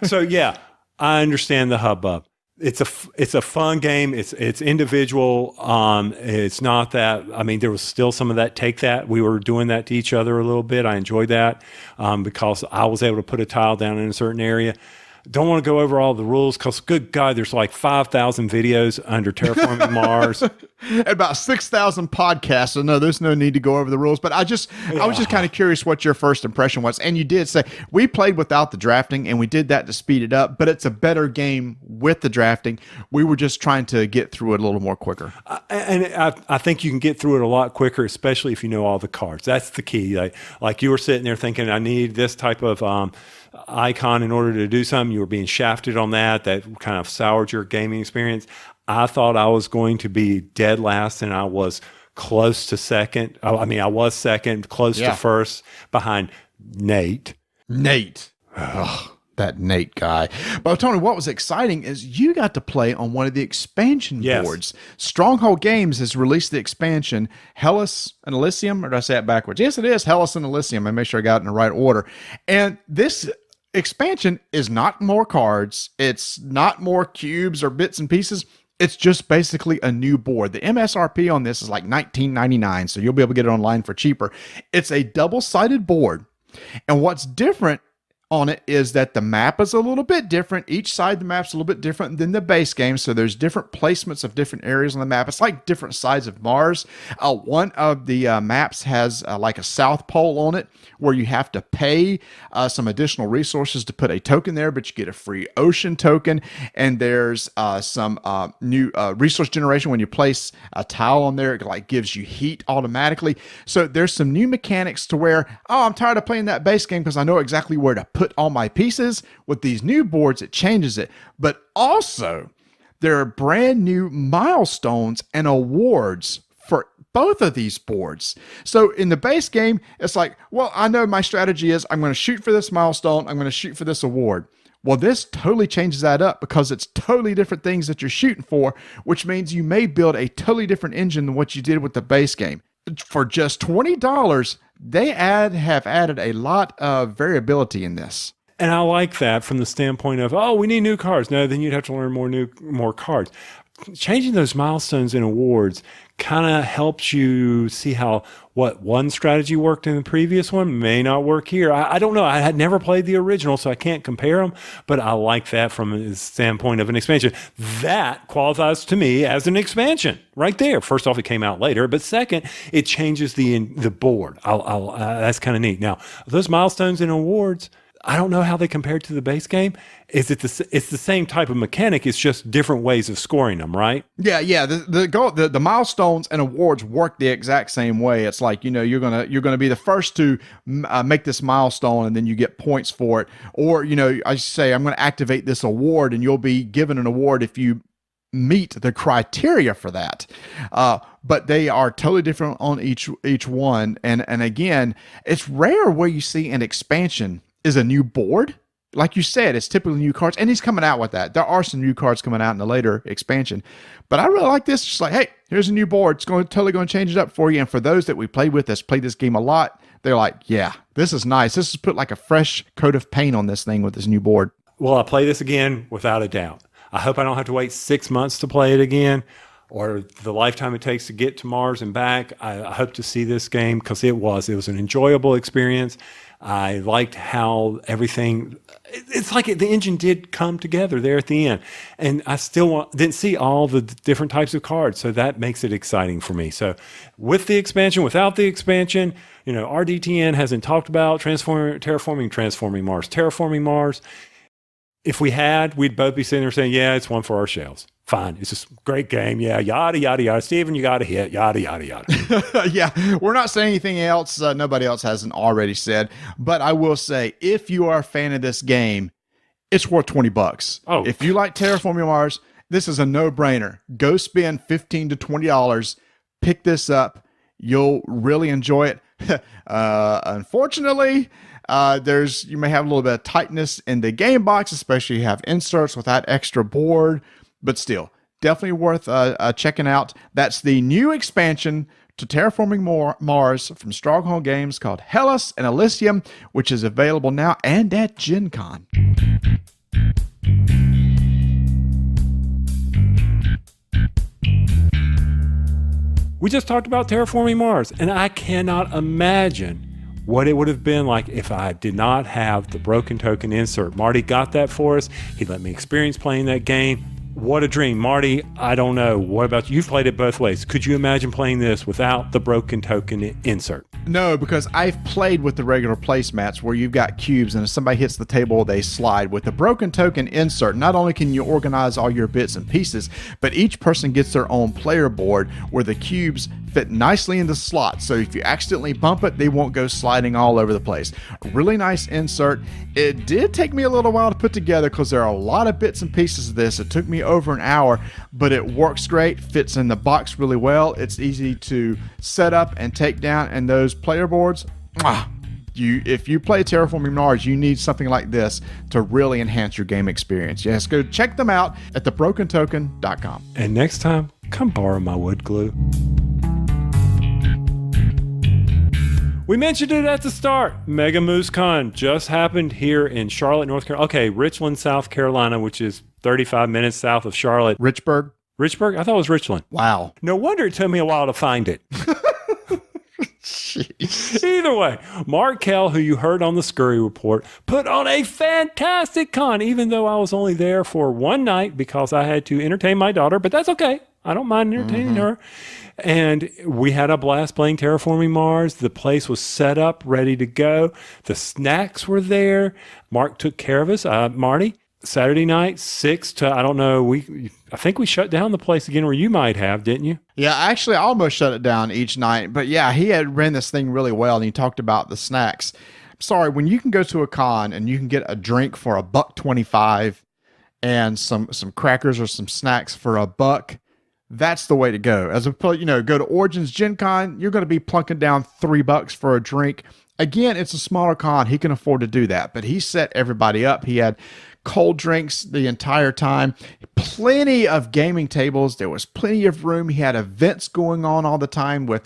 So yeah, I understand the hubbub. It's a fun game. It's individual. It's not that. I mean, there was still some of that. Take that. We were doing that to each other a little bit. I enjoyed that because I was able to put a tile down in a certain area. Don't want to go over all the rules because, good God, there's like 5,000 videos under Terraforming Mars. About 6,000 podcasts. So no, there's no need to go over the rules. But I was just kind of curious what your first impression was. And you did say we played without the drafting, and we did that to speed it up. But it's a better game with the drafting. We were just trying to get through it a little more quicker. I think you can get through it a lot quicker, especially if you know all the cards. That's the key. Like you were sitting there thinking, I need this type of icon in order to do something. You were being shafted on that kind of soured your gaming experience. I thought I was going to be dead last, and I was close to second. I was second, close to first, behind Nate. Ugh, that Nate guy. But Tony, what was exciting is you got to play on one of the expansion boards. Stronghold Games has released the expansion Hellas and Elysium, or did I say it backwards? Yes, it is Hellas and Elysium. I make sure I got it in the right order. And this expansion is not more cards. It's not more cubes or bits and pieces. It's just basically a new board. The MSRP on this is like $19.99, so you'll be able to get it online for cheaper. It's a double-sided board. And what's different on it is that the map is a little bit different. Each side of the map's a little bit different than the base game, so there's different placements of different areas on the map. It's like different sides of Mars. One of the maps has like a south pole on it where you have to pay some additional resources to put a token there, but you get a free ocean token. And there's some new resource generation when you place a tile on there. It like gives you heat automatically. So there's some new mechanics to where, I'm tired of playing that base game because I know exactly where to put all my pieces. With these new boards, it changes it. But also, there are brand new milestones and awards for both of these boards. So in the base game, it's like, well, I know my strategy is I'm going to shoot for this milestone. I'm going to shoot for this award. Well, this totally changes that up because it's totally different things that you're shooting for, which means you may build a totally different engine than what you did with the base game. For just $20, they have added a lot of variability in this. And I like that from the standpoint of, we need new cards. No, then you'd have to learn more cards. Changing those milestones and awards kind of helps you see how what one strategy worked in the previous one may not work here. I don't know. I had never played the original, so I can't compare them, but I like that from a standpoint of an expansion. That qualifies to me as an expansion right there. First off, it came out later, but second, it changes the board. That's kind of neat. Now, those milestones and awards, I don't know how they compare to the base game. It's the same type of mechanic. It's just different ways of scoring them, right? Yeah. The milestones and awards work the exact same way. It's like, you're gonna be the first to make this milestone, and then you get points for it. Or I say I'm going to activate this award, and you'll be given an award if you meet the criteria for that. But they are totally different on each one. And again, it's rare where you see an expansion is a new board. Like you said, it's typically new cards, and he's coming out with that. There are some new cards coming out in the later expansion, but I really like this. Just like, hey, here's a new board. It's totally going to change it up for you. And for those that we played with, that's played this game a lot, they're like, yeah, This is nice. This has put like a fresh coat of paint on this thing with this new board. Will I play this again? Without a doubt. I hope I don't have to wait 6 months to play it again, or the lifetime it takes to get to Mars and back. I hope to see this game because it was an enjoyable experience. I liked how everything, it's like the engine did come together there at the end. And I still didn't see all the different types of cards. So that makes it exciting for me. So with the expansion, without the expansion, RDTN hasn't talked about terraforming Mars. If we had, we'd both be sitting there saying, yeah, it's one for our shelves. Fine. It's just a great game. Yeah. Yada, yada, yada. Steven, you got to hit. Yada, yada, yada. Yeah. We're not saying anything else nobody else hasn't already said. But I will say, if you are a fan of this game, it's worth $20. Oh. If you like Terraforming Mars, this is a no-brainer. Go spend $15 to $20. Pick this up. You'll really enjoy it. Unfortunately, you may have a little bit of tightness in the game box, especially if you have inserts with that extra board, but still definitely worth checking out. That's the new expansion to Terraforming Mars from Stronghold Games called Hellas and Elysium, which is available now and at Gen Con. We just talked about Terraforming Mars, and I cannot imagine what it would have been like if I did not have the broken token insert. Marty got that for us. He let me experience playing that game. What a dream. Marty, I don't know. What about you? You've played it both ways. Could you imagine playing this without the broken token insert? No, because I've played with the regular placemats where you've got cubes and if somebody hits the table, they slide. With the broken token insert, not only can you organize all your bits and pieces, but each person gets their own player board where the cubes fit nicely into slots. So if you accidentally bump it, they won't go sliding all over the place. Really nice insert. It did take me a little while to put together because there are a lot of bits and pieces of this. It took me over an hour, but it works great, fits in the box really well. It's easy to set up and take down, and those player boards, if you play Terraforming Mars, you need something like this to really enhance your game experience. Yes, go check them out at thebrokentoken.com. And next time, come borrow my wood glue. We mentioned it at the start. Mega Moosecon just happened here in Charlotte, North Carolina. Okay, Richland, South Carolina, which is 35 minutes south of Charlotte. Richburg? I thought it was Richland. Wow. No wonder it took me a while to find it. Jeez. Either way, Mark Kell, who you heard on the Scurry Report, put on a fantastic con, even though I was only there for one night because I had to entertain my daughter, but that's okay. I don't mind entertaining her. And we had a blast playing Terraforming Mars. The place was set up, ready to go. The snacks were there. Mark took care of us. Marty, Saturday night, 6 to, I don't know, I think we shut down the place again, or you might have, didn't you? Yeah, actually, I almost shut it down each night. But yeah, he had ran this thing really well, and he talked about the snacks. Sorry, when you can go to a con and you can get a drink for $1.25 and some crackers or some snacks for $1, that's the way to go. As opposed, go to Origins Gen Con, you're going to be plunking down $3 for a drink. Again, it's a smaller con. He can afford to do that, but he set everybody up. He had cold drinks the entire time, plenty of gaming tables. There was plenty of room. He had events going on all the time with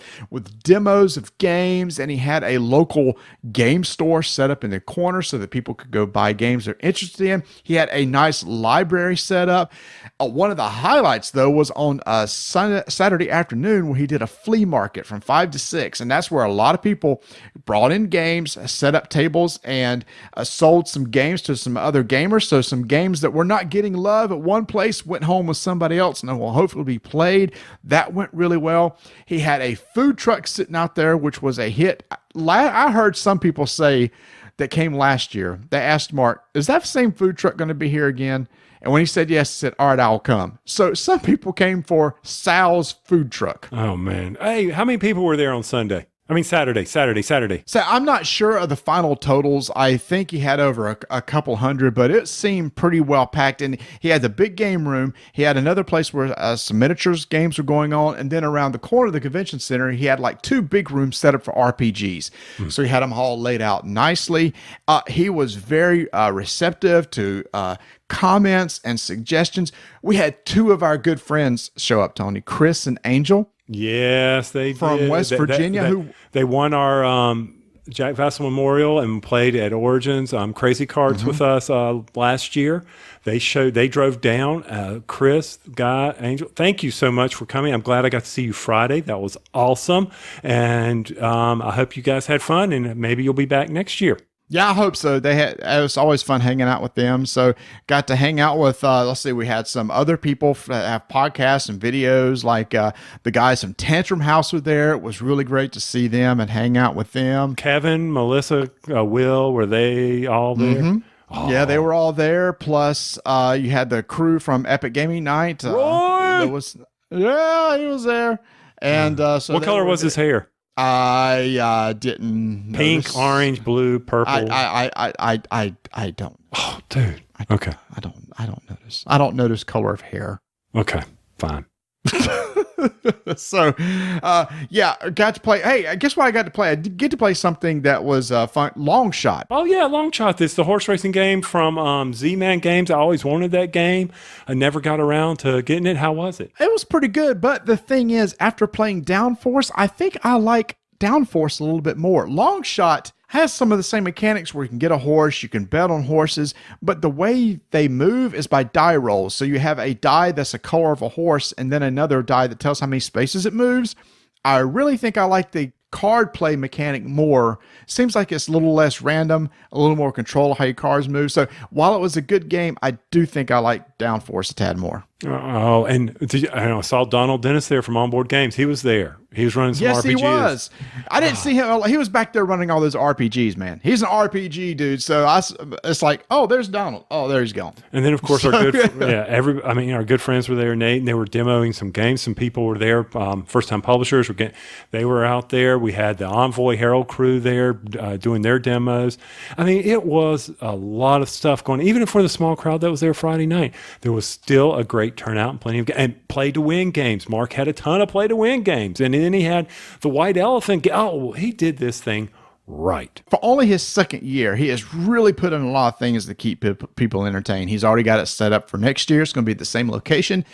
demos of games, and he had a local game store set up in the corner so that people could go buy games they're interested in. He had a nice library set up. One of the highlights, though, was on Saturday afternoon where he did a flea market from 5 to 6, and that's where a lot of people brought in games, set up tables, and sold some games to some other gamers. So some games that were not getting love at one place went home with somebody else and will hopefully be played. That went really well. He had a food truck sitting out there, which was a hit. I heard some people say that came last year. They asked Mark, is that the same food truck going to be here again? And when he said yes, he said, all right, I'll come. So some people came for Sal's food truck. Oh, man. Hey, how many people were there on Sunday? I mean, Saturday. So I'm not sure of the final totals. I think he had over a couple hundred, but it seemed pretty well packed. And he had the big game room. He had another place where some miniatures games were going on. And then around the corner of the convention center, he had like 2 big rooms set up for RPGs. So he had them all laid out nicely. He was very receptive to comments and suggestions. We had 2 of our good friends show up, Tony, Chris and Angel. Yes, they from did. West Virginia. They won our Jack Vassal Memorial and played at Origins Crazy Cards with us last year. They drove down. Chris, Guy, Angel, thank you so much for coming. I'm glad I got to see you Friday. That was awesome. And I hope you guys had fun, and maybe you'll be back next year. Yeah, I hope so. It was always fun hanging out with them. So got to hang out with, we had some other people that have podcasts and videos, like the guys from Tantrum House were there. It was really great to see them and hang out with them. Kevin, Melissa, Will, were they all there? Mm-hmm. Oh. Yeah, they were all there. Plus, you had the crew from Epic Gaming Night. Roy! He was there. And so what color was his hair? I didn't pink, notice. Orange, blue, purple. I don't. Oh, dude. Okay. I don't notice. I don't notice color of hair. Okay, fine. So, got to play. Hey, guess what I got to play? I did get to play something that was fun. Long Shot. Oh, yeah, Long Shot. It's the horse racing game from Z-Man Games. I always wanted that game. I never got around to getting it. How was it? It was pretty good, but the thing is, after playing Downforce, I think I like Downforce a little bit more. Long Shot has some of the same mechanics where you can get a horse, you can bet on horses, but the way they move is by die rolls. So you have a die that's the color of a horse and then another die that tells how many spaces it moves. I really think I like the card play mechanic more. Seems like it's a little less random, a little more control of how your cards move. So while it was a good game, I do think I like Downforce a tad more. Oh, and I saw Donald Dennis there from Onboard Games. He was there. He was running some RPGs. Yes, he was. I didn't see him. He was back there running all those RPGs, man. He's an RPG dude. So it's like, oh, there's Donald. Oh, there he's gone. And then, of course, our good friends were there, Nate, and they were demoing some games. Some people were there. First-time publishers they were out there. We had the Envoy Herald crew there doing their demos. I mean, it was a lot of stuff going. Even for the small crowd that was there Friday night, there was still a great turnout and plenty of and play to win games. Mark had a ton of play to win games, and then he had the White Elephant. Oh, he did this thing right. For only his second year, he has really put in a lot of things to keep people entertained. He's already got it set up for next year. It's going to be at the same location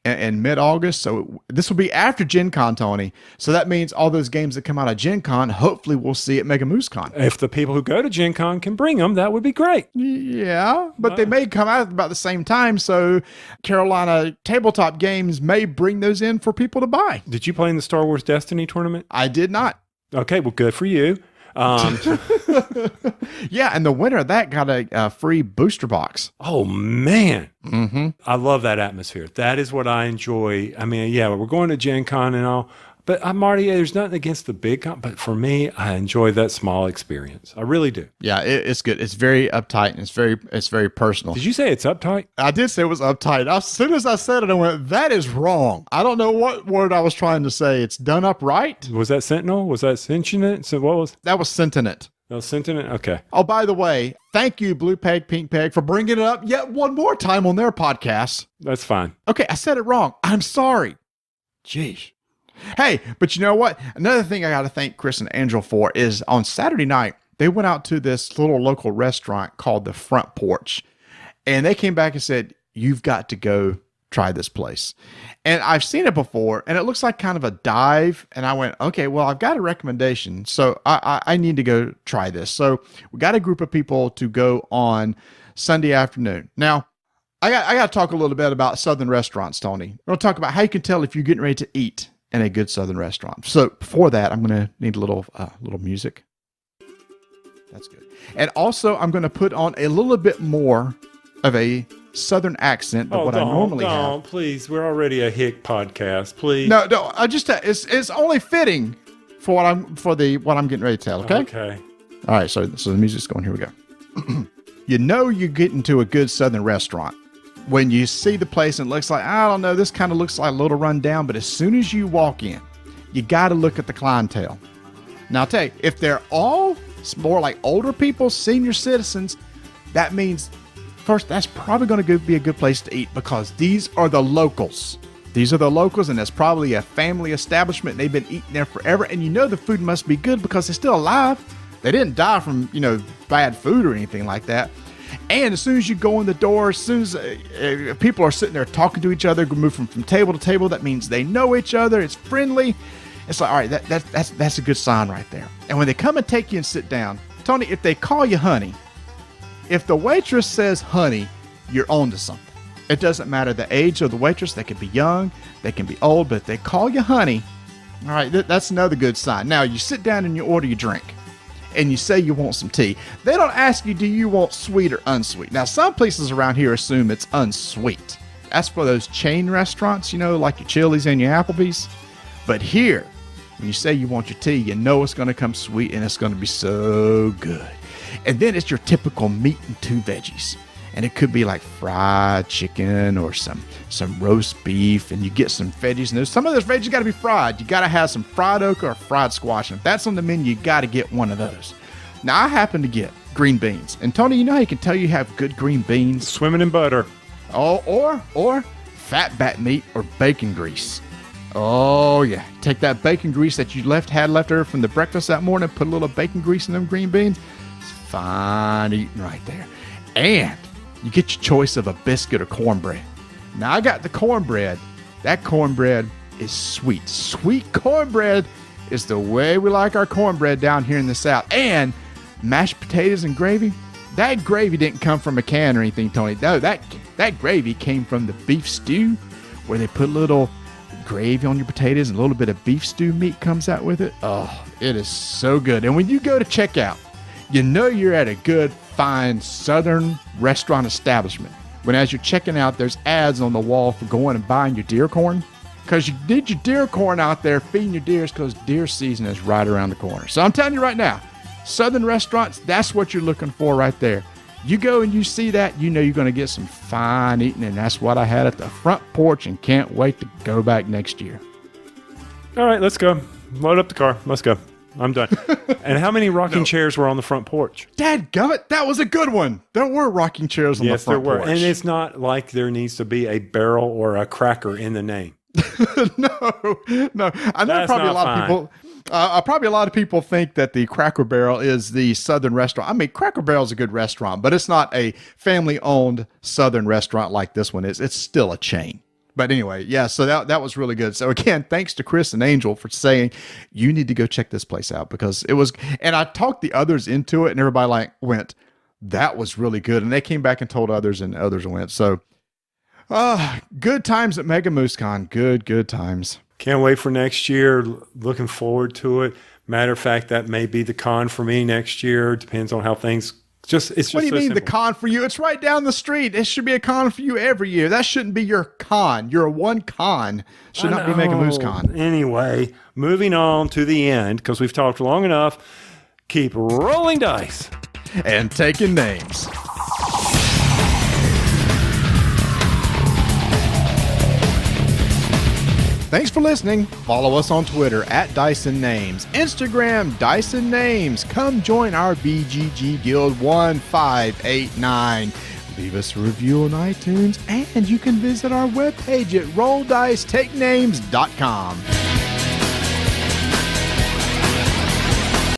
in mid-August. So this will be after Gen Con, Tony. So that means all those games that come out of Gen Con, hopefully we'll see at Mega Moosecon. If the people who go to Gen Con can bring them, that would be great. Yeah, but they may come out about the same time. So Carolina Tabletop Games may bring those in for people to buy. Did you play in the Star Wars Destiny tournament? I did not. Okay, well, good for you. Yeah, and the winner of that got a free booster box. Oh, man. Mm-hmm. I love that atmosphere. That is what I enjoy. I mean, yeah, we're going to Gen Con and all, but Marty, there's nothing against the big con, but for me, I enjoy that small experience. I really do. Yeah, it's good. It's very uptight and it's very personal. Did you say it's uptight? I did say it was uptight. As soon as I said it, I went, that is wrong. I don't know what word I was trying to say. It's done upright. Was that Sentinel? Was that Sentient? So what was? That was Sentient. No, Sentient? Okay. Oh, by the way, thank you, Blue Peg, Pink Peg, for bringing it up yet one more time on their podcast. That's fine. Okay, I said it wrong. I'm sorry. Jeez. Hey, but you know what? Another thing I got to thank Chris and Angel for is on Saturday night, they went out to this little local restaurant called the Front Porch. And they came back and said, you've got to go try this place. And I've seen it before, and it looks like kind of a dive. And I went, okay, well, I've got a recommendation. So I need to go try this. So we got a group of people to go on Sunday afternoon. Now, I got to talk a little bit about Southern restaurants, Tony. We're going to talk about how you can tell if you're getting ready to eat in a good Southern restaurant. So before that, I'm going to need a little music. That's good. And also, I'm going to put on a little bit more of a Southern accent than what I normally have. Please. We're already a hick podcast. Please. No. I just it's only fitting for what I'm getting ready to tell. Okay. Okay. All right. So the music's going. Here we go. You know you're getting to a good Southern restaurant when you see the place and it looks like, I don't know, this kind of looks like a little run down, but as soon as you walk in, you got to look at the clientele. Now, I'll tell you, if they're all more like older people, senior citizens, that means, first, that's probably going to be a good place to eat because these are the locals. These are the locals, and it's probably a family establishment. And they've been eating there forever, and you know the food must be good because they're still alive. They didn't die from, bad food or anything like that. And as soon as you go in the door, as soon as people are sitting there talking to each other, moving from table to table, that means they know each other. It's friendly. It's like, all right, that's a good sign right there. And when they come and take you and sit down, Tony, if they call you honey, if the waitress says honey, you're on to something. It doesn't matter the age of the waitress. They can be young, they can be old, but if they call you honey, all right, that's another good sign. Now, you sit down and you order your drink, and you say you want some tea. They don't ask you, do you want sweet or unsweet? Now, some places around here assume it's unsweet. That's for those chain restaurants, like your Chili's and your Applebee's. But here, when you say you want your tea, you know it's going to come sweet, and it's going to be so good. And then it's your typical meat and 2 veggies. And it could be like fried chicken or some roast beef, and you get some veggies. And some of those veggies got to be fried. You got to have some fried okra or fried squash. And if that's on the menu, you got to get one of those. Now, I happen to get green beans. And Tony, you know how you can tell you have good green beans? Swimming in butter. Oh, or fat bat meat or bacon grease. Oh, yeah. Take that bacon grease that you had left over from the breakfast that morning, put a little bacon grease in them green beans. It's fine eating right there. And you get your choice of a biscuit or cornbread. Now, I got the cornbread. That cornbread is sweet. Sweet cornbread is the way we like our cornbread down here in the South. And mashed potatoes and gravy. That gravy didn't come from a can or anything, Tony. No, that gravy came from the beef stew, where they put a little gravy on your potatoes and a little bit of beef stew meat comes out with it. Oh, it is so good. And when you go to checkout, you know you're at a good, fine Southern restaurant establishment. When as you're checking out, there's ads on the wall for going and buying your deer corn. Because you need your deer corn out there feeding your deers, because deer season is right around the corner. So I'm telling you right now, Southern restaurants, that's what you're looking for right there. You go and you see that, you know you're going to get some fine eating, and that's what I had at the Front Porch, and can't wait to go back next year. All right, let's go. Load up the car. Let's go. I'm done. And how many rocking chairs were on the front porch? Dadgummit, that was a good one. There were rocking chairs on the front porch. Yes, there were. And it's not like there needs to be a barrel or a cracker in the name. No. I know probably a lot of people think that the Cracker Barrel is the Southern restaurant. I mean, Cracker Barrel is a good restaurant, but it's not a family-owned Southern restaurant like this one is. It's still a chain. But anyway, yeah, so that was really good. So again, thanks to Chris and Angel for saying you need to go check this place out, because it was, and I talked the others into it, and everybody went, that was really good. And they came back and told others, and others went. So good times at Mega Moosecon. Good times. Can't wait for next year. Looking forward to it. Matter of fact, that may be the con for me next year. Depends on how things. It's just what do you so mean simple. the con for you? It's right down the street. It should be a con for you every year. That shouldn't be your con. Your one con should not be Mega Moosecon. Anyway, moving on to the end, because we've talked long enough. Keep rolling dice and taking names. Thanks for listening. Follow us on Twitter at Dyson Names, Instagram Dyson Names. Come join our BGG Guild 1589. Leave us a review on iTunes, and you can visit our webpage at RollDiceTakeNames.com.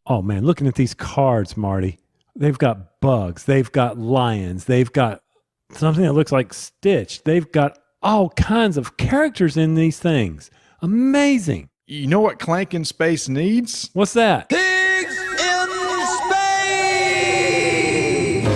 Oh man, looking at these cards, Marty, they've got bugs, they've got lions, they've got something that looks like Stitch, they've got all kinds of characters in these things. Amazing. You know what Clank in Space needs? What's that? Pigs in space!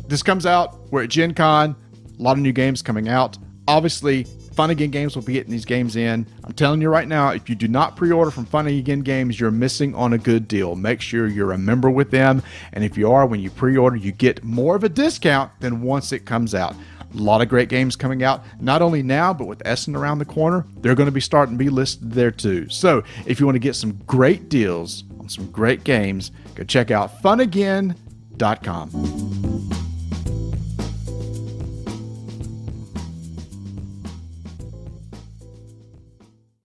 This comes out. We're at Gen Con. A lot of new games coming out. Obviously, Funagain Games will be getting these games in. I'm telling you right now, if you do not pre-order from Funagain Games, you're missing on a good deal. Make sure you're a member with them. And if you are, when you pre-order, you get more of a discount than once it comes out. A lot of great games coming out, not only now, but with Essen around the corner, they're going to be starting to be listed there too. So if you want to get some great deals on some great games, go check out funagain.com.